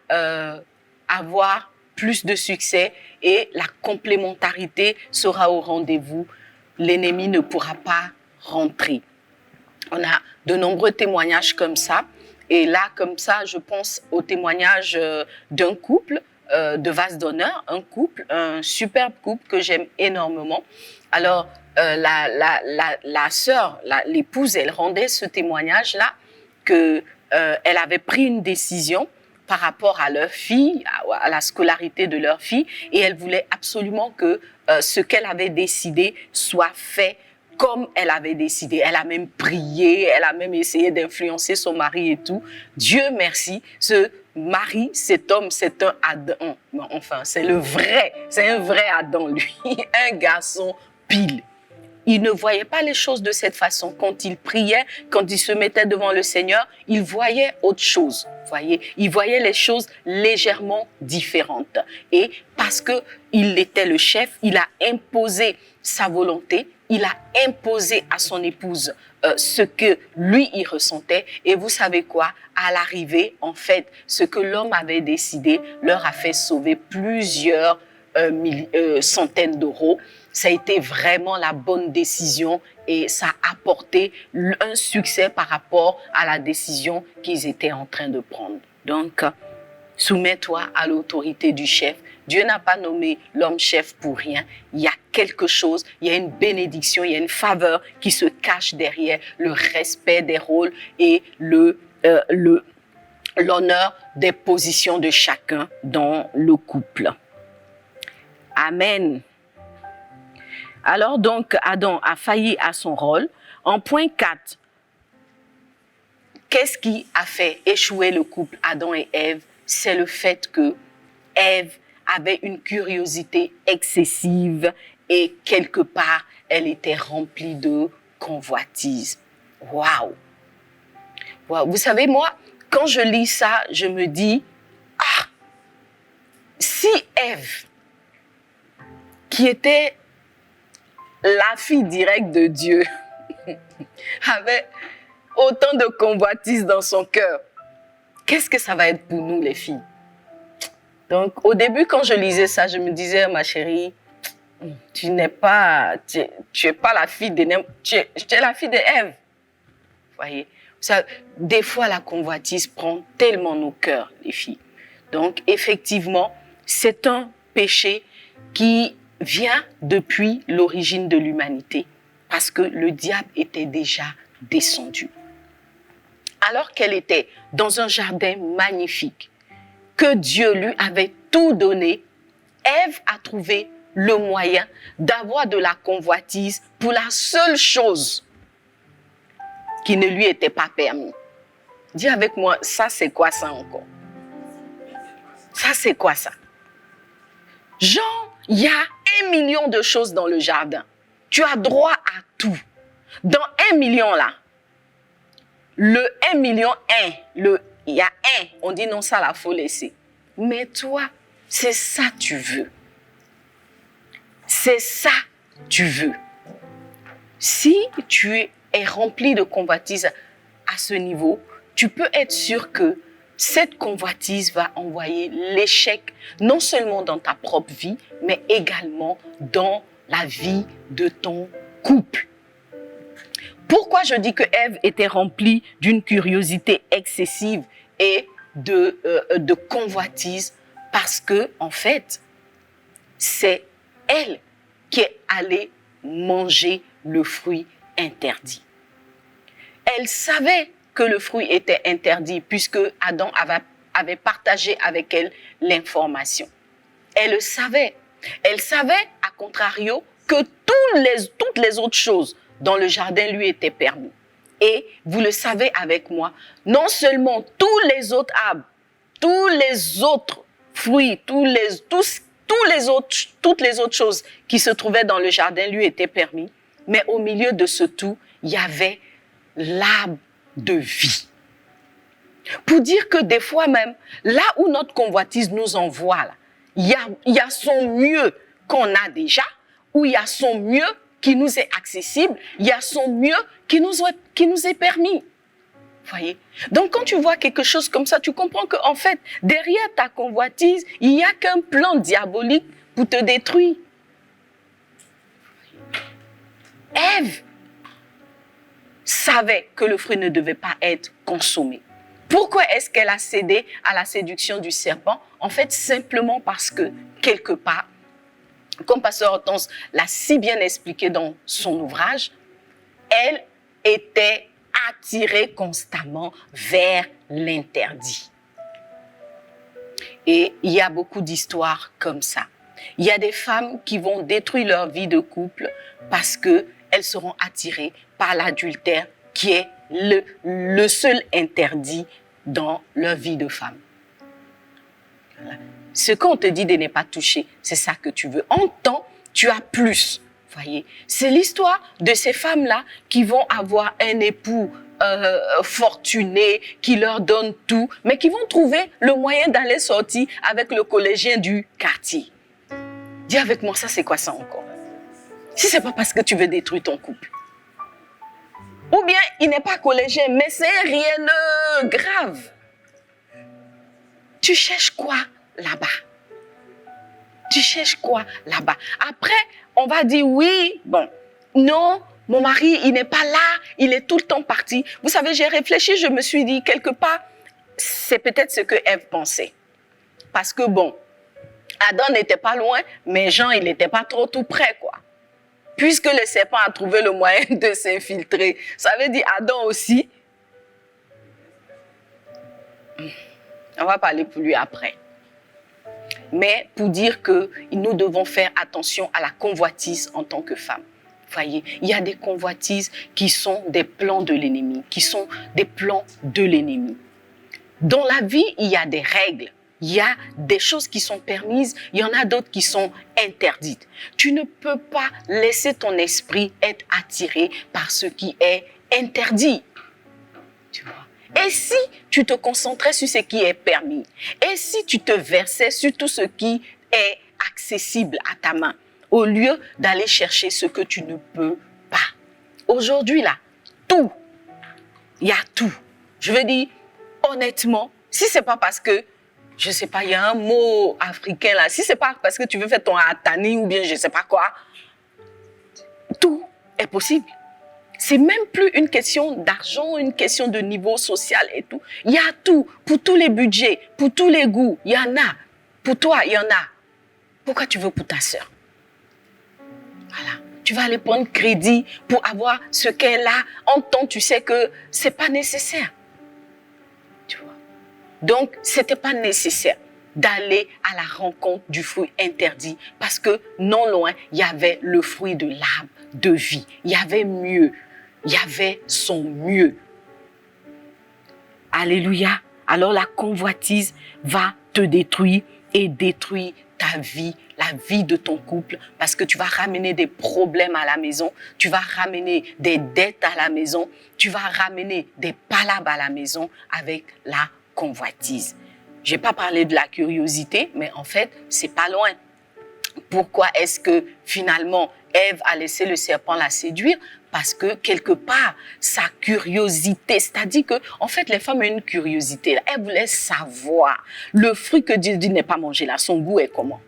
S1: avoir plus de succès et la complémentarité sera au rendez-vous. L'ennemi ne pourra pas rentrer. On a de nombreux témoignages comme ça. Et là, comme ça, je pense au témoignage d'un couple de vase d'honneur, un superbe couple que j'aime énormément. Alors, la sœur, l'épouse, elle rendait ce témoignage-là qu'elle avait pris une décision par rapport à leur fille, à la scolarité de leur fille, et elle voulait absolument que ce qu'elle avait décidé soit fait comme elle avait décidé. Elle a même prié, elle a même essayé d'influencer son mari et tout. Dieu merci, ce mari, cet homme, c'est un Adam. Enfin, c'est un vrai Adam, lui. Un garçon pile. Il ne voyait pas les choses de cette façon. Quand il priait, quand il se mettait devant le Seigneur, il voyait autre chose. Voyez, il voyait les choses légèrement différentes. Et parce qu'il était le chef, il a imposé sa volonté, il a imposé à son épouse ce que lui, il ressentait. Et vous savez quoi? À l'arrivée, en fait, ce que l'homme avait décidé leur a fait sauver plusieurs centaines d'euros. Ça a été vraiment la bonne décision et ça a apporté un succès par rapport à la décision qu'ils étaient en train de prendre. Donc, soumets-toi à l'autorité du chef. Dieu n'a pas nommé l'homme chef pour rien. Il y a quelque chose, il y a une bénédiction, il y a une faveur qui se cache derrière le respect des rôles et l'honneur des positions de chacun dans le couple. Amen. Alors donc, Adam a failli à son rôle. En point 4, qu'est-ce qui a fait échouer le couple Adam et Ève? C'est le fait que Ève avait une curiosité excessive et quelque part, elle était remplie de convoitise. Waouh! Vous savez, moi, quand je lis ça, je me dis, si Ève, qui était la fille directe de Dieu, avait autant de convoitise dans son cœur, qu'est-ce que ça va être pour nous, les filles? Donc, au début, quand je lisais ça, je me disais, ma chérie, tu es pas la fille tu es la fille d'Ève. Voyez, ça, des fois, la convoitise prend tellement nos cœurs, les filles. Donc, effectivement, c'est un péché qui vient depuis l'origine de l'humanité, parce que le diable était déjà descendu. Alors qu'elle était dans un jardin magnifique, que Dieu lui avait tout donné, Ève a trouvé le moyen d'avoir de la convoitise pour la seule chose qui ne lui était pas permis. Dis avec moi, ça c'est quoi ça encore? Ça c'est quoi ça? Genre, il y a 1 million de choses dans le jardin. Tu as droit à tout. Dans 1 million là, le 1 million 1, il y a 1, on dit non, ça là, faut laisser. Mais toi, c'est ça tu veux. C'est ça tu veux. Si tu es rempli de convoitise à ce niveau, tu peux être sûr que cette convoitise va envoyer l'échec non seulement dans ta propre vie, mais également dans la vie de ton couple. Pourquoi je dis que Ève était remplie d'une curiosité excessive et de convoitise? Parce que, en fait, c'est elle qui est allée manger le fruit interdit. Elle savait que le fruit était interdit puisque Adam avait partagé avec elle l'information. Elle le savait. Elle savait, à contrario, que toutes les autres choses dans le jardin lui étaient permis. Et vous le savez avec moi, non seulement tous les autres arbres, tous les autres fruits, toutes les autres choses qui se trouvaient dans le jardin lui étaient permis, mais au milieu de ce tout, il y avait l'arbre de vie. Pour dire que des fois même, là où notre convoitise nous envoie, il y a son mieux qu'on a déjà, ou il y a son mieux qui nous est accessible, il y a son mieux qui nous est permis. Voyez? Donc quand tu vois quelque chose comme ça, tu comprends qu'en fait, derrière ta convoitise, il n'y a qu'un plan diabolique pour te détruire. Ève savait que le fruit ne devait pas être consommé. Pourquoi est-ce qu'elle a cédé à la séduction du serpent? En fait, simplement parce que, quelque part, comme Pasteur Hortense l'a si bien expliqué dans son ouvrage, elle était attirée constamment vers l'interdit. Et il y a beaucoup d'histoires comme ça. Il y a des femmes qui vont détruire leur vie de couple parce qu'elles seront attirées par l'adultère qui est le seul interdit dans leur vie de femme. Voilà. Ce qu'on te dit de ne pas toucher, c'est ça que tu veux. En temps, tu as plus. Voyez, c'est l'histoire de ces femmes-là qui vont avoir un époux fortuné, qui leur donne tout, mais qui vont trouver le moyen d'aller sortir avec le collégien du quartier. Dis avec moi, ça c'est quoi ça encore? Si c'est pas parce que tu veux détruire ton couple. Ou bien, il n'est pas collégien, mais c'est rien de grave. Tu cherches quoi là-bas? Tu cherches quoi là-bas? Après, on va dire oui, bon, non, mon mari, il n'est pas là, il est tout le temps parti. Vous savez, j'ai réfléchi, je me suis dit, quelque part, c'est peut-être ce que Ève pensait. Parce que bon, Adam n'était pas loin, mais Jean, il n'était pas trop tout près, quoi. Puisque le serpent a trouvé le moyen de s'infiltrer, ça veut dire Adam aussi. On va parler pour lui après. Mais pour dire que nous devons faire attention à la convoitise en tant que femme. Voyez, il y a des convoitises qui sont des plans de l'ennemi, qui sont des plans de l'ennemi. Dans la vie, il y a des règles. Il y a des choses qui sont permises, il y en a d'autres qui sont interdites. Tu ne peux pas laisser ton esprit être attiré par ce qui est interdit. Tu vois? Et si tu te concentrais sur ce qui est permis? Et si tu te versais sur tout ce qui est accessible à ta main, au lieu d'aller chercher ce que tu ne peux pas? Aujourd'hui, là, tout, il y a tout. Je veux dire, honnêtement, si ce n'est pas parce que je ne sais pas, il y a un mot africain là. Si ce n'est pas parce que tu veux faire ton atani ou bien je ne sais pas quoi, tout est possible. C'est même plus une question d'argent, une question de niveau social et tout. Il y a tout, pour tous les budgets, pour tous les goûts, il y en a. Pour toi, il y en a. Pourquoi tu veux pour ta sœur? Voilà. Tu vas aller prendre crédit pour avoir ce qu'elle a. En temps, tu sais que ce n'est pas nécessaire. Tu vois. Donc, ce n'était pas nécessaire d'aller à la rencontre du fruit interdit parce que non loin, il y avait le fruit de l'arbre de vie. Il y avait mieux. Il y avait son mieux. Alléluia. Alors la convoitise va te détruire et détruire ta vie, la vie de ton couple, parce que tu vas ramener des problèmes à la maison, tu vas ramener des dettes à la maison, tu vas ramener des palabres à la maison avec la convoitise. Je n'ai pas parlé de la curiosité, mais en fait, c'est pas loin. Pourquoi est-ce que finalement Ève a laissé le serpent la séduire? Parce que quelque part, sa curiosité, c'est-à-dire que en fait, les femmes ont une curiosité. Elles voulaient savoir le fruit que Dieu dit n'est pas mangé là, son goût est comment?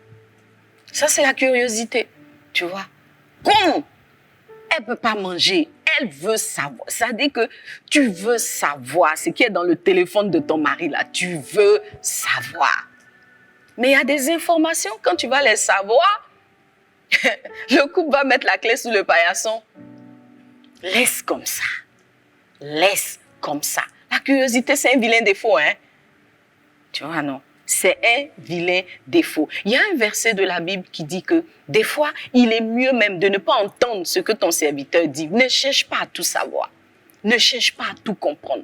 S1: Ça, c'est la curiosité, tu vois. Comment? Elle ne peut pas manger, elle veut savoir. C'est-à-dire que tu veux savoir ce qui est dans le téléphone de ton mari là, tu veux savoir. Mais il y a des informations, quand tu vas les savoir, le couple va mettre la clé sous le paillasson. Laisse comme ça. Laisse comme ça. La curiosité, c'est un vilain défaut, hein? Tu vois, non? C'est un vilain défaut. Il y a un verset de la Bible qui dit que des fois, il est mieux même de ne pas entendre ce que ton serviteur dit. Ne cherche pas à tout savoir. Ne cherche pas à tout comprendre.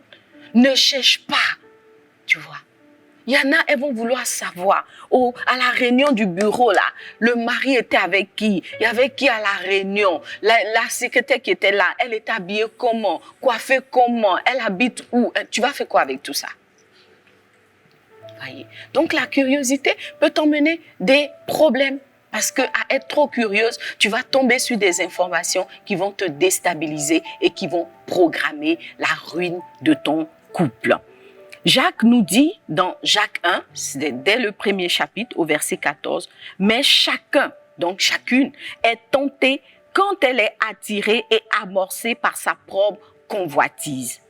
S1: Ne cherche pas, tu vois. Il y en a, elles vont vouloir savoir. Oh, à la réunion du bureau, là, le mari était avec qui? Il y avait qui à la réunion? La secrétaire qui était là, elle est habillée comment? Coiffée comment? Elle habite où? Tu vas faire quoi avec tout ça? Voyez. Donc, la curiosité peut t'emmener des problèmes. Parce qu'à être trop curieuse, tu vas tomber sur des informations qui vont te déstabiliser et qui vont programmer la ruine de ton couple. Jacques nous dit dans Jacques 1, dès le premier chapitre au verset 14, « Mais chacun, donc chacune, est tenté quand elle est attirée et amorcée par sa propre convoitise.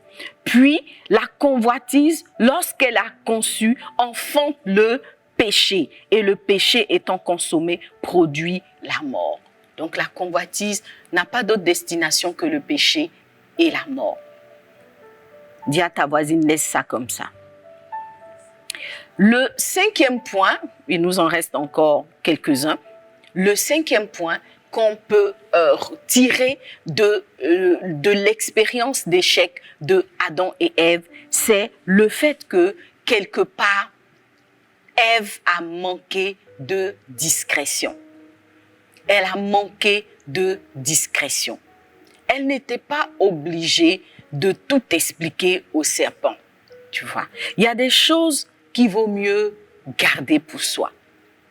S1: Puis la convoitise, lorsqu'elle a conçu, enfante le péché. Et le péché étant consommé, produit la mort. » Donc la convoitise n'a pas d'autre destination que le péché et la mort. Dis à ta voisine, laisse ça comme ça. Le cinquième point, il nous en reste encore quelques-uns, le cinquième point qu'on peut tirer de l'expérience d'échec de Adam et Ève, c'est le fait que, quelque part, Ève a manqué de discrétion. Elle a manqué de discrétion. Elle n'était pas obligée de tout expliquer au serpent, tu vois. Il y a des choses qu'il vaut mieux garder pour soi,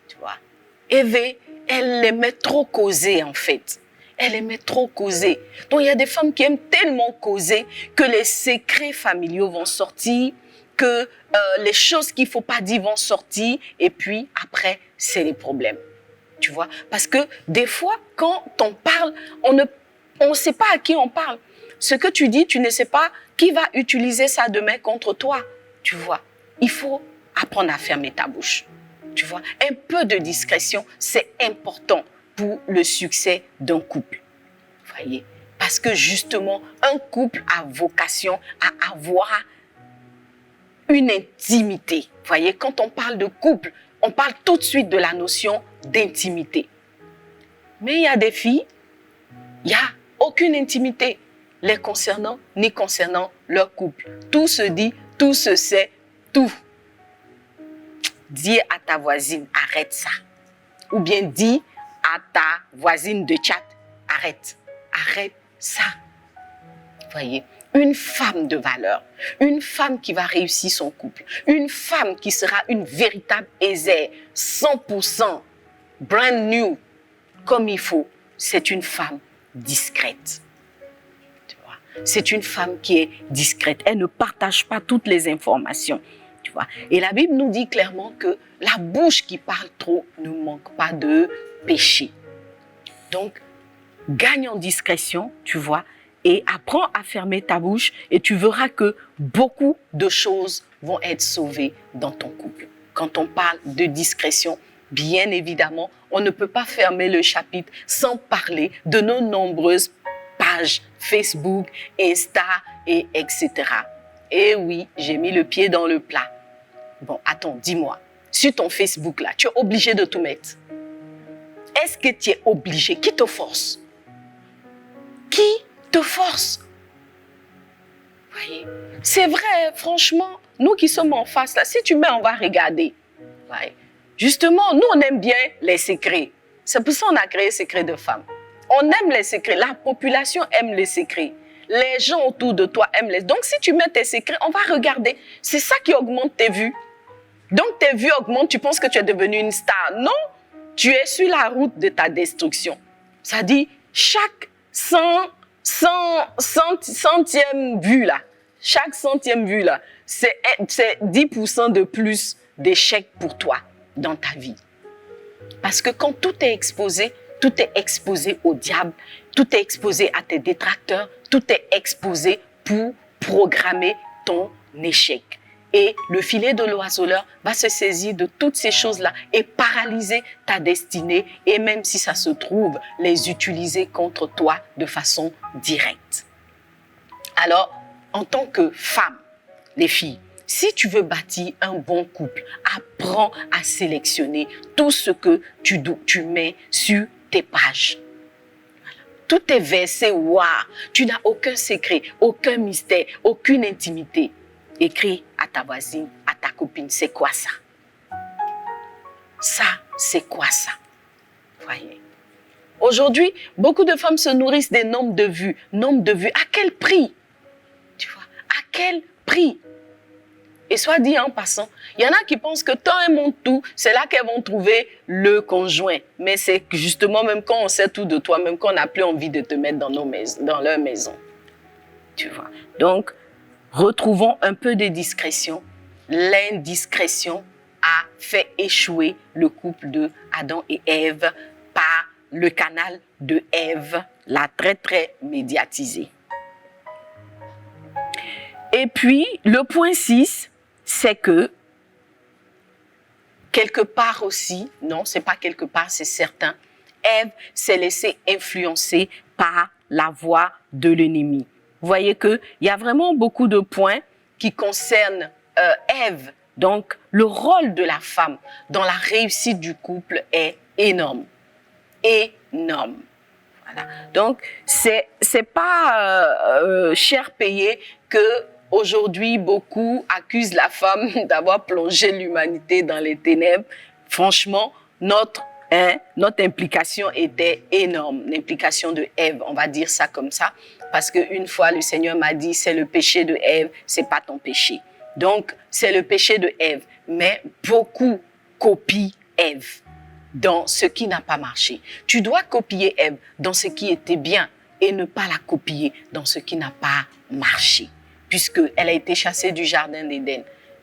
S1: tu vois. Ève, elle aimait trop causer, en fait. Elle aimait trop causer. Donc, il y a des femmes qui aiment tellement causer que les secrets familiaux vont sortir, que les choses qu'il ne faut pas dire vont sortir, et puis après, c'est les problèmes, tu vois. Parce que des fois, quand on parle, on ne sait pas à qui on parle. Ce que tu dis, tu ne sais pas qui va utiliser ça demain contre toi, tu vois. Il faut apprendre à fermer ta bouche, tu vois. Un peu de discrétion, c'est important pour le succès d'un couple, voyez. Parce que justement, un couple a vocation à avoir une intimité. Voyez, quand on parle de couple, on parle tout de suite de la notion d'intimité. Mais il y a des filles, il n'y a aucune intimité les concernant ni concernant leur couple. Tout se dit, tout se sait, tout. Dis à ta voisine, arrête ça. Ou bien dis à ta voisine de chat, arrête ça. Voyez, une femme de valeur, une femme qui va réussir son couple, une femme qui sera une véritable Ézère, 100% brand new, comme il faut, c'est une femme discrète. Tu vois, c'est une femme qui est discrète. Elle ne partage pas toutes les informations. Tu vois. Et la Bible nous dit clairement que la bouche qui parle trop ne manque pas de péché. Donc, gagne en discrétion, tu vois, et apprends à fermer ta bouche et tu verras que beaucoup de choses vont être sauvées dans ton couple. Quand on parle de discrétion, bien évidemment, on ne peut pas fermer le chapitre sans parler de nos nombreuses pages Facebook, Insta, et etc. Et oui, j'ai mis le pied dans le plat. Bon, attends, dis-moi, sur ton Facebook là, tu es obligé de tout mettre. Est-ce que tu es obligé? Qui te force? Qui te force? Voyez, c'est vrai, franchement, nous qui sommes en face là, si tu mets, on va regarder. Voyez. Justement, nous on aime bien les secrets. C'est pour ça qu'on a créé Secrets de Femmes. On aime les secrets, la population aime les secrets. Les gens autour de toi aiment les... Donc si tu mets tes secrets, on va regarder. C'est ça qui augmente tes vues. Donc tes vues augmentent, tu penses que tu es devenu une star. Non, tu es sur la route de ta destruction. Ça dit, chaque centième vue là, chaque centième vue là, c'est 10% de plus d'échecs pour toi dans ta vie. Parce que quand tout est exposé au diable, tout est exposé à tes détracteurs, tout est exposé pour programmer ton échec. Et le filet de l'oiseleur va se saisir de toutes ces choses-là et paralyser ta destinée et même si ça se trouve, les utiliser contre toi de façon directe. Alors, en tant que femme, les filles, si tu veux bâtir un bon couple, apprends à sélectionner tout ce que tu mets sur tes pages. Tout est versé, waouh, tu n'as aucun secret, aucun mystère, aucune intimité. Écris à ta voisine, à ta copine, c'est quoi ça? Ça, c'est quoi ça? Voyez. Aujourd'hui, beaucoup de femmes se nourrissent des nombres de vues. Nombre de vues, à quel prix? Tu vois, à quel prix? Et soit dit en passant, il y en a qui pensent que tant elles montent tout, c'est là qu'elles vont trouver le conjoint. Mais c'est justement même quand on sait tout de toi, même quand on n'a plus envie de te mettre dans leur maison. Tu vois. Donc, retrouvons un peu de discrétion. L'indiscrétion a fait échouer le couple de Adam et Ève par le canal de Ève, l'a très très médiatisé. Et puis, le point 6, c'est que, quelque part aussi, non, c'est pas quelque part, c'est certain, Ève s'est laissée influencer par la voix de l'ennemi. Vous voyez qu'il y a vraiment beaucoup de points qui concernent Ève. Donc, le rôle de la femme dans la réussite du couple est énorme. Énorme. Voilà. Donc, c'est pas cher payé que aujourd'hui, beaucoup accusent la femme d'avoir plongé l'humanité dans les ténèbres. Franchement, notre implication était énorme. L'implication de Ève, on va dire ça comme ça. Parce qu'une fois, le Seigneur m'a dit, c'est le péché de Ève, c'est pas ton péché. Donc, c'est le péché de Ève. Mais beaucoup copient Ève dans ce qui n'a pas marché. Tu dois copier Ève dans ce qui était bien et ne pas la copier dans ce qui n'a pas marché. Puisqu'elle a été chassée du jardin d'Éden,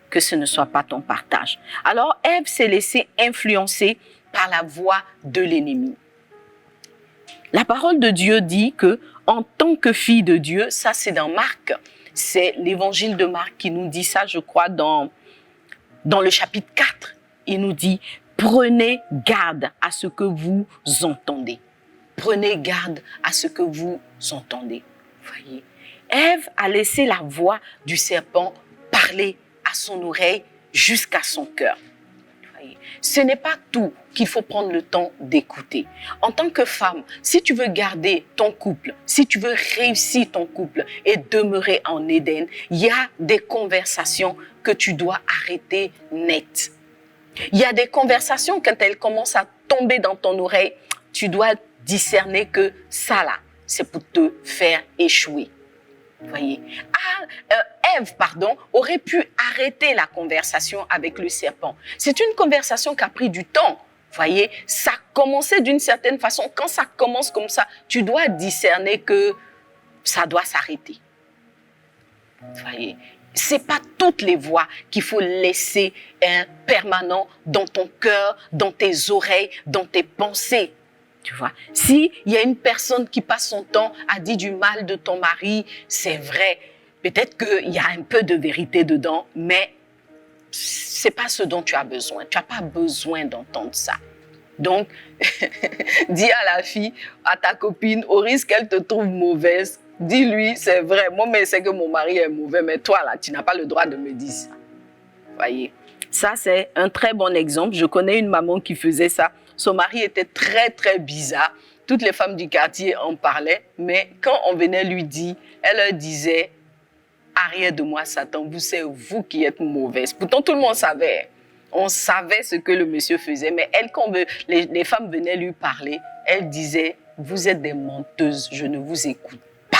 S1: que ce ne soit pas ton partage. Alors, Ève s'est laissée influencer par la voix de l'ennemi. La parole de Dieu dit que, en tant que fille de Dieu, ça c'est dans Marc, c'est l'évangile de Marc qui nous dit ça, je crois, dans le chapitre 4. Il nous dit, prenez garde à ce que vous entendez. Prenez garde à ce que vous entendez. Voyez. Ève a laissé la voix du serpent parler à son oreille jusqu'à son cœur. Ce n'est pas tout qu'il faut prendre le temps d'écouter. En tant que femme, si tu veux garder ton couple, si tu veux réussir ton couple et demeurer en Éden, il y a des conversations que tu dois arrêter net. Il y a des conversations, quand elles commencent à tomber dans ton oreille, tu dois discerner que ça là, c'est pour te faire échouer. Voyez. Ève, aurait pu arrêter la conversation avec le serpent. C'est une conversation qui a pris du temps. Voyez, ça commençait d'une certaine façon. Quand ça commence comme ça, tu dois discerner que ça doit s'arrêter. Voyez, c'est pas toutes les voix qu'il faut laisser permanent dans ton cœur, dans tes oreilles, dans tes pensées. Tu vois, s'il y a une personne qui passe son temps à dire du mal de ton mari, c'est vrai. Peut-être qu'il y a un peu de vérité dedans, mais c'est pas ce dont tu as besoin. Tu n'as pas besoin d'entendre ça. Donc, dis à la fille, à ta copine, au risque qu'elle te trouve mauvaise, dis-lui, c'est vrai, moi, mais c'est que mon mari est mauvais, mais toi, là, tu n'as pas le droit de me dire ça. Voyez, ça, c'est un très bon exemple. Je connais une maman qui faisait ça. Son mari était très, très bizarre. Toutes les femmes du quartier en parlaient, mais quand on venait lui dire, elle leur disait, arrière de moi, Satan, c'est vous qui êtes mauvaise. Pourtant, tout le monde savait. On savait ce que le monsieur faisait, mais elle, quand les femmes venaient lui parler, elle disait, vous êtes des menteuses, je ne vous écoute pas.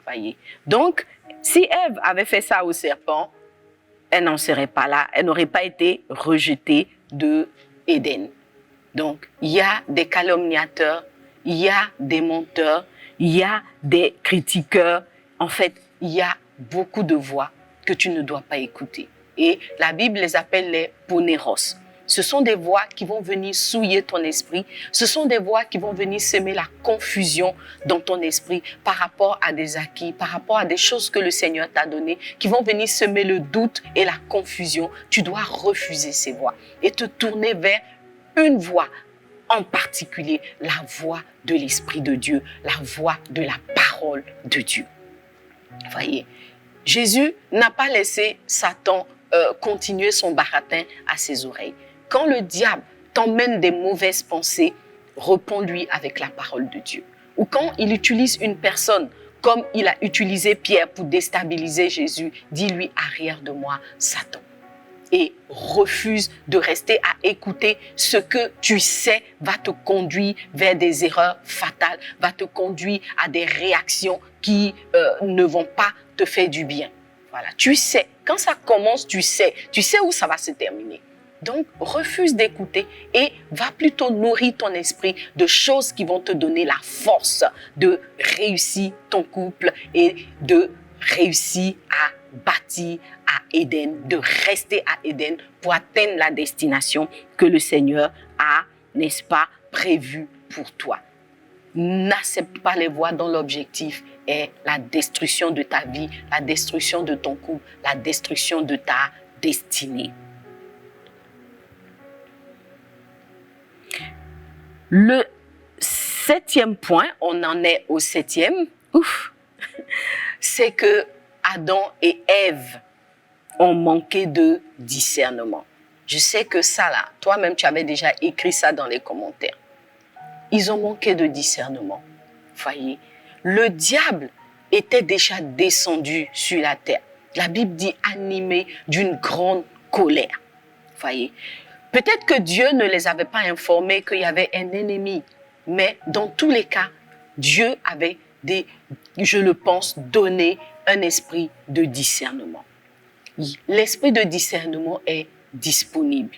S1: Voyez. Donc, si Ève avait fait ça au serpent, elle n'en serait pas là, elle n'aurait pas été rejetée de Éden. Donc, il y a des calomniateurs, il y a des menteurs, il y a des critiqueurs. En fait, il y a beaucoup de voix que tu ne dois pas écouter. Et la Bible les appelle les poneros. Ce sont des voix qui vont venir souiller ton esprit. Ce sont des voix qui vont venir semer la confusion dans ton esprit par rapport à des acquis, par rapport à des choses que le Seigneur t'a données, qui vont venir semer le doute et la confusion. Tu dois refuser ces voix et te tourner vers une voix en particulier, la voix de l'Esprit de Dieu, la voix de la parole de Dieu. Voyez, Jésus n'a pas laissé Satan continuer son baratin à ses oreilles. Quand le diable t'emmène des mauvaises pensées, réponds-lui avec la parole de Dieu. Ou quand il utilise une personne, comme il a utilisé Pierre pour déstabiliser Jésus, dis-lui, arrière de moi, Satan. Et refuse de rester à écouter ce que tu sais va te conduire vers des erreurs fatales, va te conduire à des réactions qui ne vont pas te faire du bien. Voilà, tu sais, quand ça commence, tu sais où ça va se terminer. Donc, refuse d'écouter et va plutôt nourrir ton esprit de choses qui vont te donner la force de réussir ton couple et de réussir à bâtir à Éden, de rester à Éden pour atteindre la destination que le Seigneur a, n'est-ce pas, prévue pour toi. N'accepte pas les voies dont l'objectif est la destruction de ta vie, la destruction de ton couple, la destruction de ta destinée. Le 7e point, on en est au 7e, c'est que Adam et Ève ont manqué de discernement. Je sais que ça là, toi-même tu avais déjà écrit ça dans les commentaires. Ils ont manqué de discernement. Voyez, le diable était déjà descendu sur la terre. La Bible dit animé d'une grande colère. Voyez, peut-être que Dieu ne les avait pas informés qu'il y avait un ennemi, mais dans tous les cas, Dieu avait, je le pense, donné un esprit de discernement. L'esprit de discernement est disponible.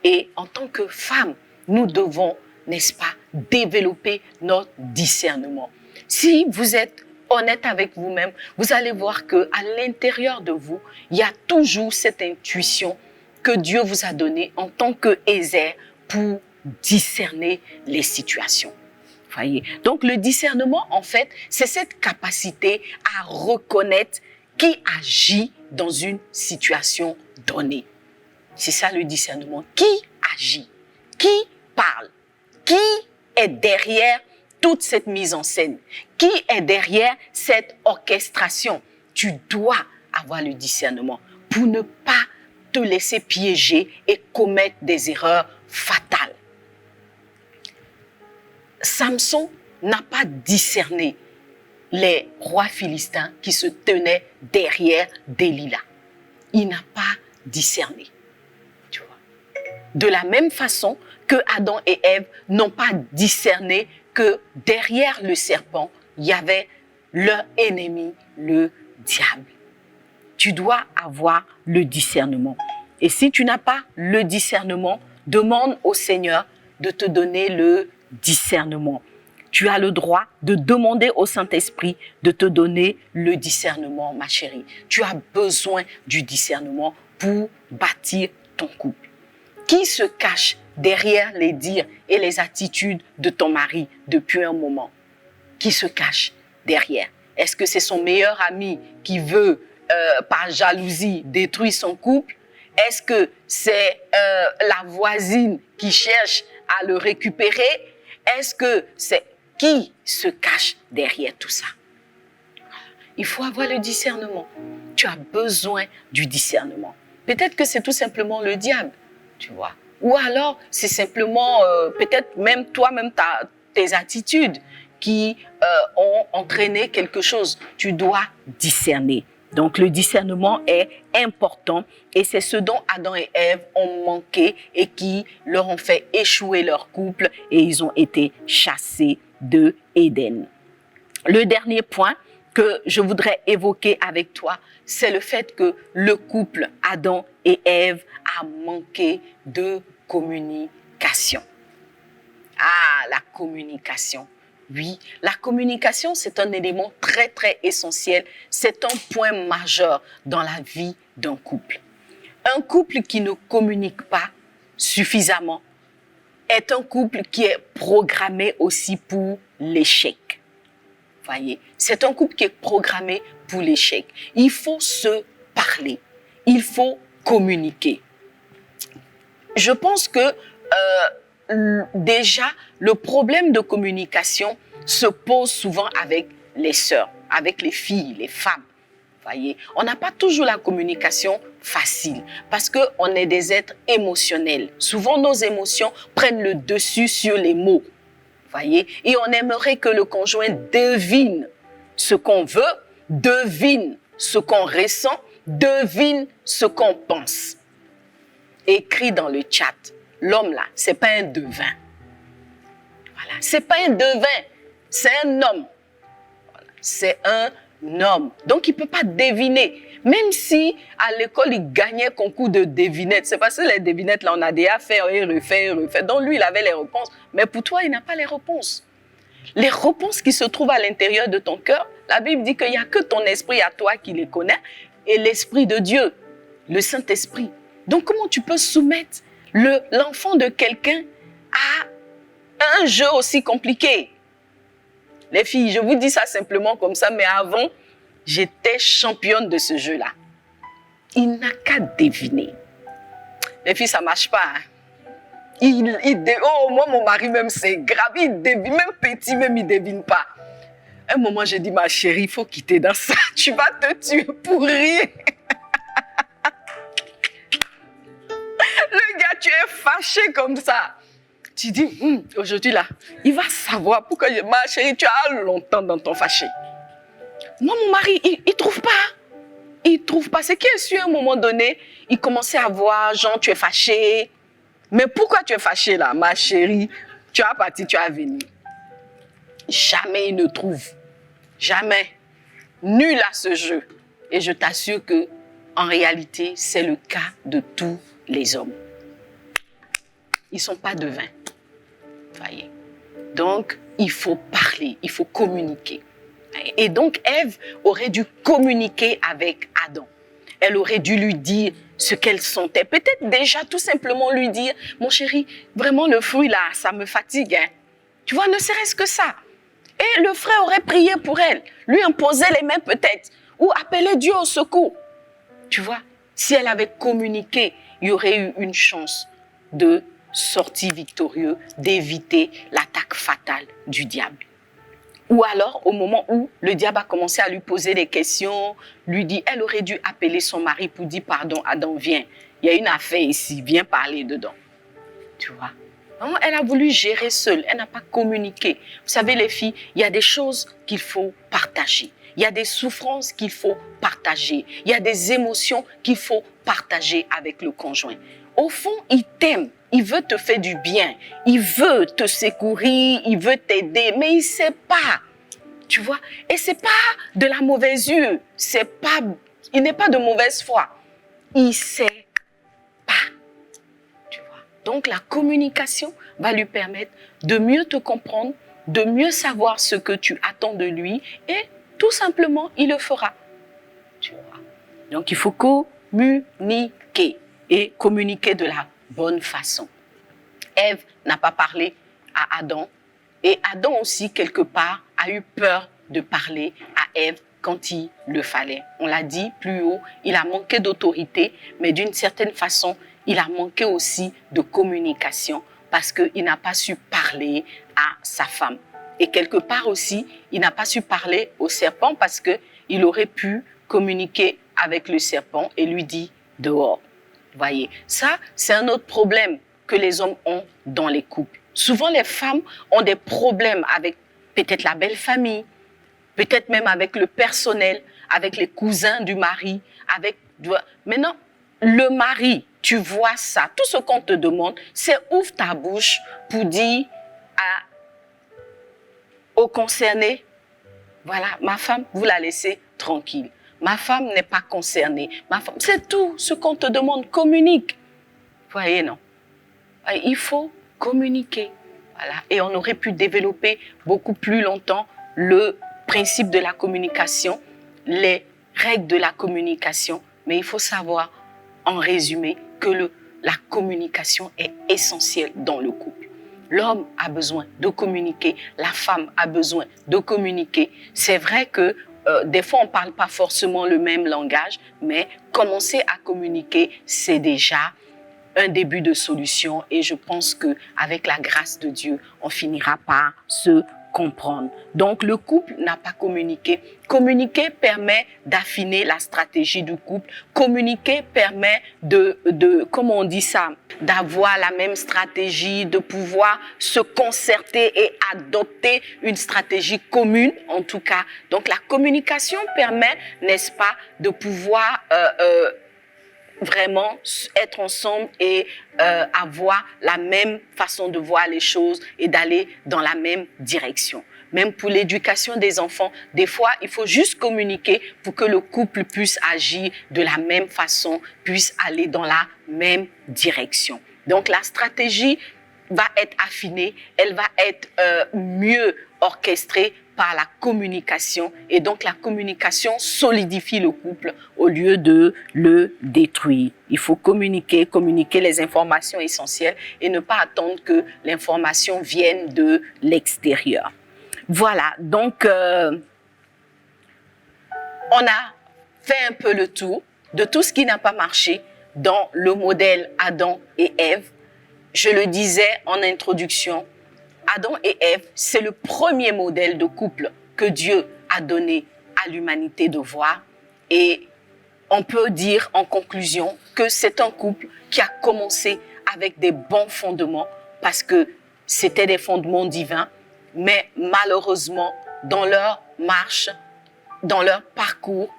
S1: Et en tant que femme, nous devons, n'est-ce pas, développer notre discernement. Si vous êtes honnête avec vous-même, vous allez voir qu'à l'intérieur de vous, il y a toujours cette intuition que Dieu vous a donnée en tant qu'Ézer pour discerner les situations. Voyez. Donc le discernement, en fait, c'est cette capacité à reconnaître qui agit dans une situation donnée. C'est ça le discernement. Qui agit? Qui parle? Qui est derrière toute cette mise en scène? Qui est derrière cette orchestration? Tu dois avoir le discernement pour ne pas te laisser piéger et commettre des erreurs fatales. Samson n'a pas discerné les rois philistins qui se tenaient derrière Delilah. Il n'a pas discerné. Tu vois. De la même façon que Adam et Ève n'ont pas discerné que derrière le serpent, il y avait leur ennemi, le diable. Tu dois avoir le discernement. Et si tu n'as pas le discernement, demande au Seigneur de te donner le discernement. Tu as le droit de demander au Saint-Esprit de te donner le discernement, ma chérie. Tu as besoin du discernement pour bâtir ton couple. Qui se cache derrière les dires et les attitudes de ton mari depuis un moment? Qui se cache derrière? Est-ce que c'est son meilleur ami qui veut, par jalousie, détruire son couple? Est-ce que c'est la voisine qui cherche à le récupérer? Est-ce que c'est qui se cache derrière tout ça? Il faut avoir le discernement. Tu as besoin du discernement. Peut-être que c'est tout simplement le diable, tu vois. Ou alors, c'est simplement, peut-être même toi-même, tes attitudes qui ont entraîné quelque chose. Tu dois discerner. Donc, le discernement est important et c'est ce dont Adam et Ève ont manqué et qui leur ont fait échouer leur couple et ils ont été chassés de Éden. Le dernier point que je voudrais évoquer avec toi, c'est le fait que le couple Adam et Ève a manqué de communication. Ah, la communication. Oui, la communication, c'est un élément très, très essentiel. C'est un point majeur dans la vie d'un couple. Un couple qui ne communique pas suffisamment est un couple qui est programmé aussi pour l'échec. Voyez, c'est un couple qui est programmé pour l'échec. Il faut se parler, il faut communiquer. Je pense que déjà, le problème de communication se pose souvent avec les sœurs, avec les filles, les femmes. Voyez, on n'a pas toujours la communication facile parce qu'on est des êtres émotionnels. Souvent, nos émotions prennent le dessus sur les mots. Voyez, et on aimerait que le conjoint devine ce qu'on veut, devine ce qu'on ressent, devine ce qu'on pense. Écrit dans le chat, l'homme là, c'est pas un devin. Voilà, c'est pas un devin, c'est un homme. Voilà, c'est un homme. Donc il peut pas deviner. Même si à l'école il gagnait concours de devinettes, c'est parce que les devinettes là on a déjà fait et refait. Donc lui il avait les réponses, mais pour toi il n'a pas les réponses. Les réponses qui se trouvent à l'intérieur de ton cœur, la Bible dit qu'il n'y a que ton esprit à toi qui les connaît et l'esprit de Dieu, le Saint-Esprit. Donc comment tu peux soumettre l'enfant de quelqu'un à un jeu aussi compliqué? Les filles, je vous dis ça simplement comme ça, mais avant, j'étais championne de ce jeu-là. Il n'a qu'à deviner. Les filles, ça ne marche pas. Hein? Oh, moi, mon mari, même, c'est grave. Il devine, même petit, même, il ne devine pas. Un moment, j'ai dit, ma chérie, il faut quitter dans ça. Tu vas te tuer pour rire. Le gars, tu es fâché comme ça. Tu dis, aujourd'hui là, il va savoir pourquoi, ma chérie, tu as longtemps dans ton fâché. Moi, mon mari, il trouve pas. Il trouve pas. C'est qu'il est sûr, à un moment donné, il commençait à voir, genre, tu es fâché. Mais pourquoi tu es fâché là, ma chérie? Tu as parti, tu as venu. Jamais il ne trouve. Jamais. Nul à ce jeu. Et je t'assure que, en réalité, c'est le cas de tous les hommes. Ils ne sont pas devins. Voyez. Donc, il faut parler, il faut communiquer. Et donc, Ève aurait dû communiquer avec Adam. Elle aurait dû lui dire ce qu'elle sentait. Peut-être déjà tout simplement lui dire, mon chéri, vraiment le fruit là, ça me fatigue. Hein. Tu vois, ne serait-ce que ça. Et le frère aurait prié pour elle, lui imposer les mains peut-être, ou appeler Dieu au secours. Tu vois, si elle avait communiqué, il y aurait eu une chance de sortir victorieux, d'éviter l'attaque fatale du diable. Ou alors, au moment où le diable a commencé à lui poser des questions, lui dit, elle aurait dû appeler son mari pour dire, pardon, Adam, viens, il y a une affaire ici, viens parler dedans. Tu vois? Non, elle a voulu gérer seule, elle n'a pas communiqué. Vous savez, les filles, il y a des choses qu'il faut partager. Il y a des souffrances qu'il faut partager. Il y a des émotions qu'il faut partager avec le conjoint. Au fond, il t'aime. Il veut te faire du bien, il veut te secourir, il veut t'aider, mais il ne sait pas, tu vois. Et ce n'est pas de la mauvaise vue, il n'est pas de mauvaise foi, il ne sait pas, tu vois. Donc la communication va lui permettre de mieux te comprendre, de mieux savoir ce que tu attends de lui et tout simplement, il le fera, tu vois. Donc il faut communiquer et communiquer de la bonne façon. Ève n'a pas parlé à Adam. Et Adam aussi, quelque part, a eu peur de parler à Ève quand il le fallait. On l'a dit plus haut, il a manqué d'autorité, mais d'une certaine façon, il a manqué aussi de communication parce qu'il n'a pas su parler à sa femme. Et quelque part aussi, il n'a pas su parler au serpent parce qu'il aurait pu communiquer avec le serpent et lui dire dehors. Voyez, ça, c'est un autre problème que les hommes ont dans les couples. Souvent, les femmes ont des problèmes avec peut-être la belle famille, peut-être même avec le personnel, avec les cousins du mari, Maintenant, le mari, tu vois ça, tout ce qu'on te demande, c'est ouvre ta bouche pour dire aux concernés, voilà, ma femme, vous la laissez tranquille. Ma femme n'est pas concernée. C'est tout ce qu'on te demande, communique. Voyez, non. Il faut communiquer. Voilà. Et on aurait pu développer beaucoup plus longtemps le principe de la communication, les règles de la communication. Mais il faut savoir, en résumé, que la communication est essentielle dans le couple. L'homme a besoin de communiquer, la femme a besoin de communiquer. C'est vrai que des fois, on ne parle pas forcément le même langage, mais commencer à communiquer, c'est déjà un début de solution. Et je pense qu'avec la grâce de Dieu, on finira par se comprendre. Donc, le couple n'a pas communiqué. Communiquer permet d'affiner la stratégie du couple. Communiquer permet comment on dit ça, d'avoir la même stratégie, de pouvoir se concerter et adopter une stratégie commune, en tout cas. Donc, la communication permet, n'est-ce pas, de pouvoir vraiment être ensemble et avoir la même façon de voir les choses et d'aller dans la même direction. Même pour l'éducation des enfants, des fois, il faut juste communiquer pour que le couple puisse agir de la même façon, puisse aller dans la même direction. Donc, la stratégie va être affinée, elle va être mieux orchestrée par la communication. Et donc, la communication solidifie le couple au lieu de le détruire. Il faut communiquer les informations essentielles et ne pas attendre que l'information vienne de l'extérieur. Voilà, donc, on a fait un peu le tour de tout ce qui n'a pas marché dans le modèle Adam et Ève. Je le disais en introduction, Adam et Ève, c'est le premier modèle de couple que Dieu a donné à l'humanité de voir. Et on peut dire en conclusion que c'est un couple qui a commencé avec des bons fondements parce que c'était des fondements divins. Mais malheureusement, dans leur marche, dans leur parcours,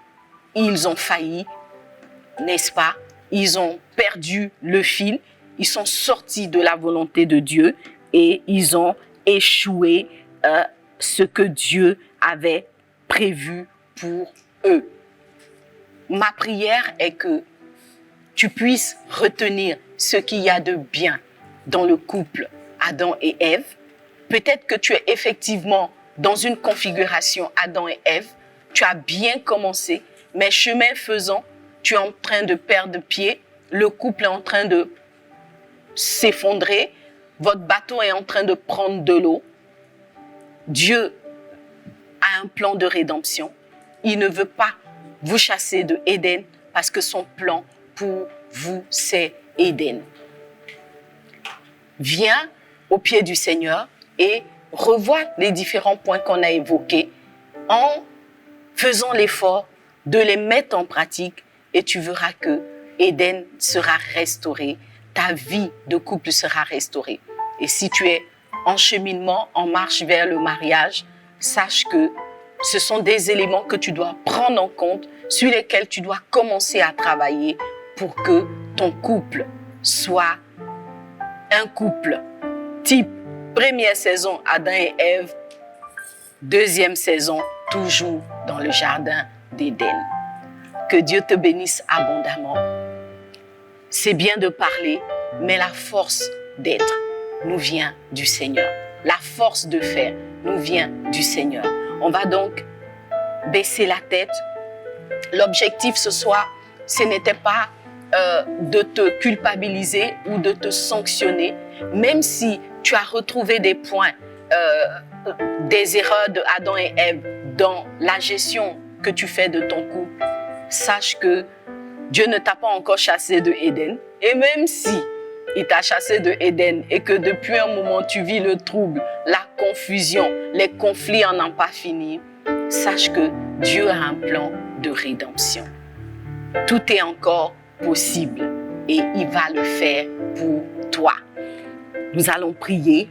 S1: ils ont failli, n'est-ce pas? Ils ont perdu le fil, ils sont sortis de la volonté de Dieu et ils ont échoué ce que Dieu avait prévu pour eux. Ma prière est que tu puisses retenir ce qu'il y a de bien dans le couple Adam et Ève. Peut-être que tu es effectivement dans une configuration Adam et Ève. Tu as bien commencé, mais chemin faisant, tu es en train de perdre pied. Le couple est en train de s'effondrer. Votre bateau est en train de prendre de l'eau. Dieu a un plan de rédemption. Il ne veut pas vous chasser de Éden parce que son plan pour vous, c'est Éden. Viens au pied du Seigneur et revois les différents points qu'on a évoqués en faisant l'effort de les mettre en pratique et tu verras que Éden sera restauré, ta vie de couple sera restaurée. Et si tu es en cheminement, en marche vers le mariage, sache que ce sont des éléments que tu dois prendre en compte, sur lesquels tu dois commencer à travailler pour que ton couple soit un couple type première saison Adam et Ève, deuxième saison toujours dans le jardin d'Éden. Que Dieu te bénisse abondamment. C'est bien de parler, mais la force d'être nous vient du Seigneur. La force de faire nous vient du Seigneur. On va donc baisser la tête. L'objectif ce soir, ce n'était pas de te culpabiliser ou de te sanctionner, même si tu as retrouvé des points, des erreurs de Adam et Ève dans la gestion que tu fais de ton couple, sache que Dieu ne t'a pas encore chassé de Éden. Et même si il t'a chassé de Éden et que depuis un moment tu vis le trouble, la confusion, les conflits en n'ont pas fini, sache que Dieu a un plan de rédemption. Tout est encore possible et il va le faire pour toi. Nous allons prier.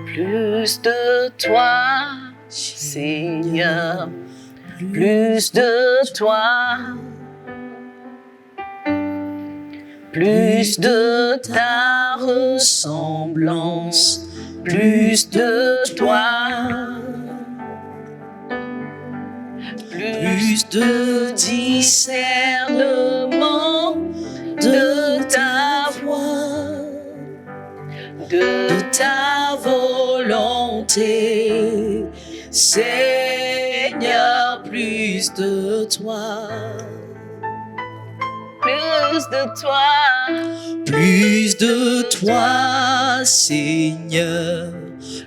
S1: Plus de toi, Seigneur, plus de toi, plus de ta ressemblance, plus de toi, plus de discernement de ta voix, de ta volonté, Seigneur, plus de toi. Plus de toi, plus de toi, Seigneur,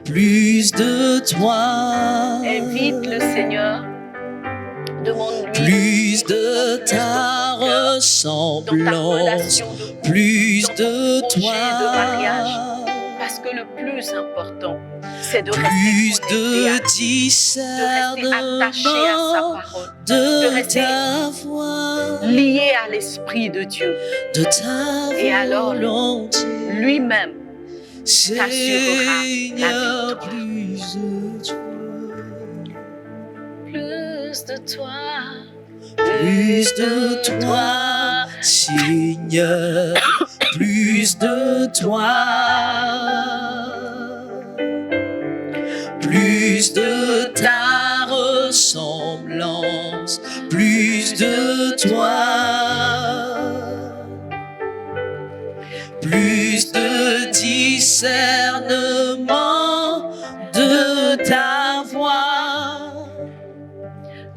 S1: plus de toi. Invite le Seigneur, demande-lui plus de ta ressemblance, plus de toi. Parce que le plus important, c'est de rester connecté à Dieu, de rester attaché à sa parole, de rester lié à l'Esprit de Dieu. Et alors, lui-même t'assurera la victoire. Plus de toi, plus de toi, Seigneur, plus de toi. Plus de ta ressemblance, plus de toi, plus de discernement de ta voix,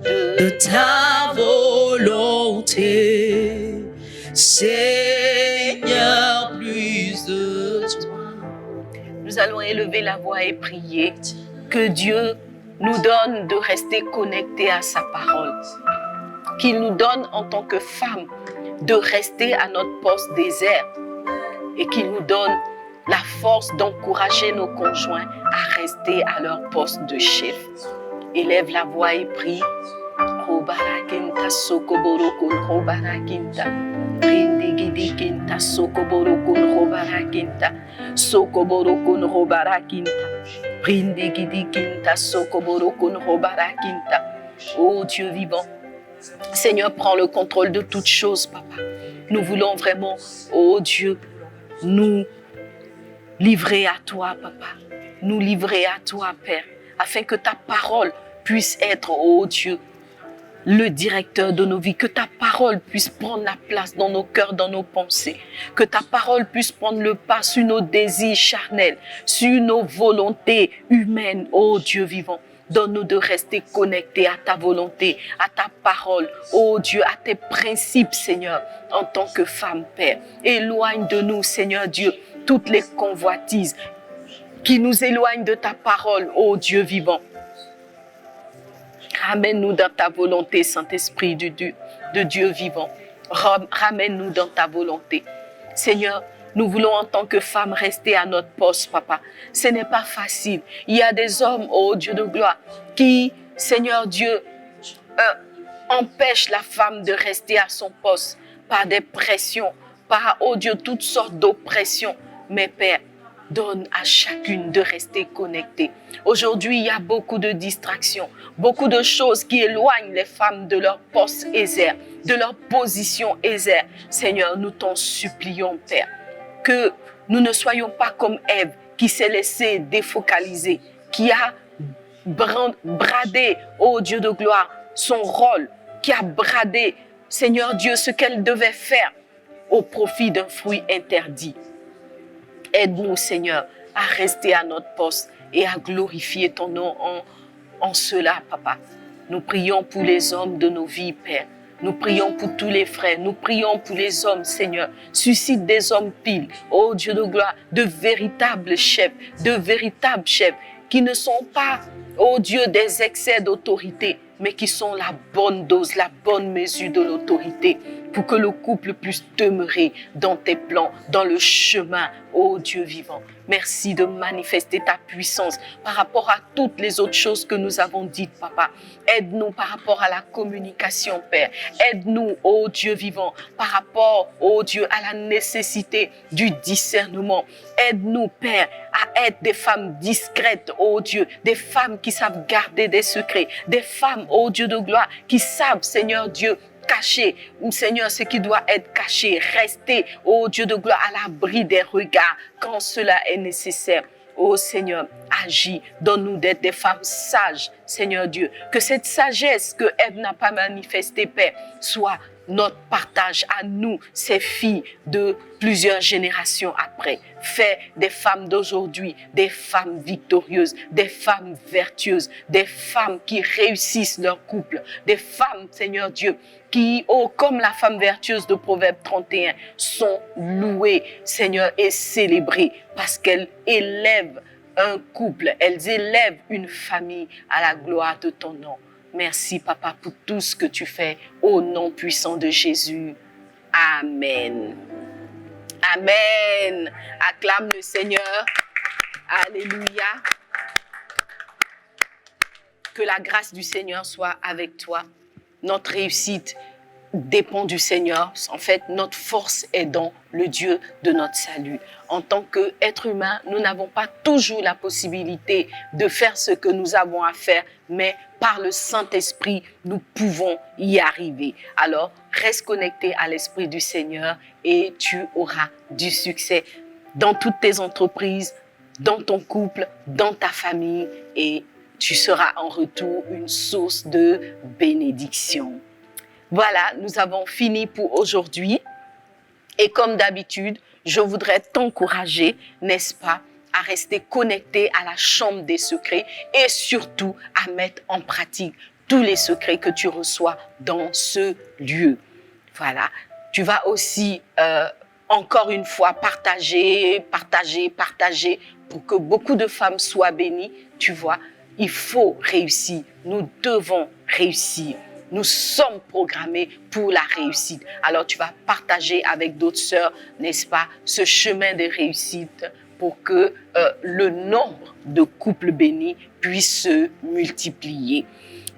S1: de ta volonté, Seigneur, plus de toi. Nous allons élever la voix et prier. Que Dieu nous donne de rester connectés à sa parole. Qu'il nous donne en tant que femmes de rester à notre poste désert. Et qu'il nous donne la force d'encourager nos conjoints à rester à leur poste de chef. Élève la voix et prie. Robarakinta sokoborokun robarakinta. Rindigidikinta sokoborokun robarakinta. Sokoborokun robarakinta. Oh Dieu vivant, Seigneur, prends le contrôle de toutes choses, Papa. Nous voulons vraiment, oh Dieu, nous livrer à toi, Papa. Nous livrer à toi, Père, afin que ta parole puisse être, oh Dieu, le directeur de nos vies, que ta parole puisse prendre la place dans nos cœurs, dans nos pensées, que ta parole puisse prendre le pas sur nos désirs charnels, sur nos volontés humaines, ô Dieu vivant. Donne-nous de rester connectés à ta volonté, à ta parole, ô Dieu, à tes principes, Seigneur, en tant que femme, Père. Éloigne de nous, Seigneur Dieu, toutes les convoitises qui nous éloignent de ta parole, ô Dieu vivant. Ramène-nous dans ta volonté, Saint-Esprit de Dieu vivant. Ramène-nous dans ta volonté. Seigneur, nous voulons en tant que femmes rester à notre poste, Papa. Ce n'est pas facile. Il y a des hommes, oh Dieu de gloire, qui, Seigneur Dieu, empêchent la femme de rester à son poste par des pressions, par, oh Dieu, toutes sortes d'oppressions. Mais Père, donne à chacune de rester connectée. Aujourd'hui, il y a beaucoup de distractions, beaucoup de choses qui éloignent les femmes de leur poste aisé, de leur position aisée. Seigneur, nous t'en supplions, Père, que nous ne soyons pas comme Ève qui s'est laissée défocaliser, qui a bradé, ô Dieu de gloire, son rôle, qui a bradé, Seigneur Dieu, ce qu'elle devait faire au profit d'un fruit interdit. Aide-nous, Seigneur, à rester à notre poste et à glorifier ton nom en cela, Papa. Nous prions pour les hommes de nos vies, Père. Nous prions pour tous les frères. Nous prions pour les hommes, Seigneur. Suscite des hommes piles. Oh Dieu de gloire, de véritables chefs qui ne sont pas, oh Dieu, des excès d'autorité, mais qui sont la bonne dose, la bonne mesure de l'autorité pour que le couple puisse demeurer dans tes plans, dans le chemin, ô Dieu vivant. Merci de manifester ta puissance par rapport à toutes les autres choses que nous avons dites, Papa. Aide-nous par rapport à la communication, Père. Aide-nous, ô Dieu vivant, par rapport, ô Dieu, à la nécessité du discernement. Aide-nous, Père, à être des femmes discrètes, ô Dieu, des femmes qui savent garder des secrets, des femmes, ô Dieu de gloire, qui savent, Seigneur Dieu, cacher, Seigneur, ce qui doit être caché, rester, ô Dieu de gloire, à l'abri des regards quand cela est nécessaire. Ô Seigneur, agis, donne-nous d'être des femmes sages, Seigneur Dieu. Que cette sagesse que Ève n'a pas manifestée, Père, soit notre partage à nous, ces filles de plusieurs générations après. Fais des femmes d'aujourd'hui, des femmes victorieuses, des femmes vertueuses, des femmes qui réussissent leur couple, des femmes, Seigneur Dieu, qui, comme la femme vertueuse de Proverbe 31, sont louées, Seigneur, et célébrées parce qu'elles élèvent un couple, elles élèvent une famille à la gloire de ton nom. Merci, Papa, pour tout ce que tu fais au nom puissant de Jésus. Amen. Amen. Acclame le Seigneur. Alléluia. Que la grâce du Seigneur soit avec toi. Notre réussite dépend du Seigneur. En fait, notre force est dans le Dieu de notre salut. En tant qu'être humain, nous n'avons pas toujours la possibilité de faire ce que nous avons à faire, mais par le Saint-Esprit, nous pouvons y arriver. Alors, reste connecté à l'Esprit du Seigneur et tu auras du succès dans toutes tes entreprises, dans ton couple, dans ta famille et tu seras en retour une source de bénédiction. Voilà, nous avons fini pour aujourd'hui. Et comme d'habitude, je voudrais t'encourager, n'est-ce pas, à rester connecté à la chambre des secrets et surtout à mettre en pratique tous les secrets que tu reçois dans ce lieu. Voilà, tu vas aussi encore une fois partager pour que beaucoup de femmes soient bénies. Tu vois, il faut réussir, nous devons réussir. Nous sommes programmés pour la réussite. Alors, tu vas partager avec d'autres sœurs, n'est-ce pas, ce chemin de réussite pour que le nombre de couples bénis puisse se multiplier.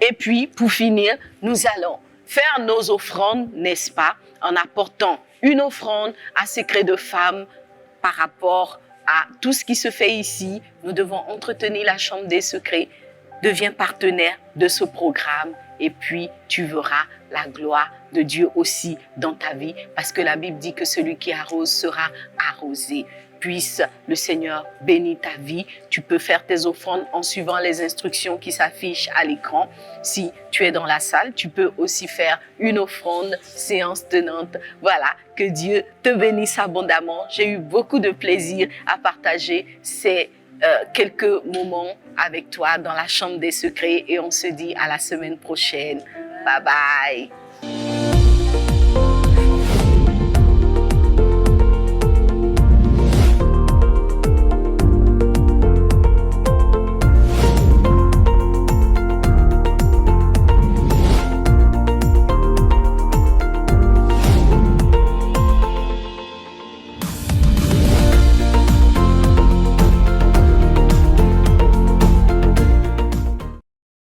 S1: Et puis, pour finir, nous allons faire nos offrandes, n'est-ce pas, en apportant une offrande à Secret de Femmes par rapport à tout ce qui se fait ici. Nous devons entretenir la chambre des secrets. Deviens partenaire de ce programme et puis tu verras la gloire de Dieu aussi dans ta vie parce que la Bible dit que celui qui arrose sera arrosé. Puisse le Seigneur bénir ta vie. Tu peux faire tes offrandes en suivant les instructions qui s'affichent à l'écran. Si tu es dans la salle, tu peux aussi faire une offrande séance tenante. Voilà, que Dieu te bénisse abondamment. J'ai eu beaucoup de plaisir à partager ces quelques moments avec toi dans la chambre des secrets et on se dit à la semaine prochaine. Bye bye.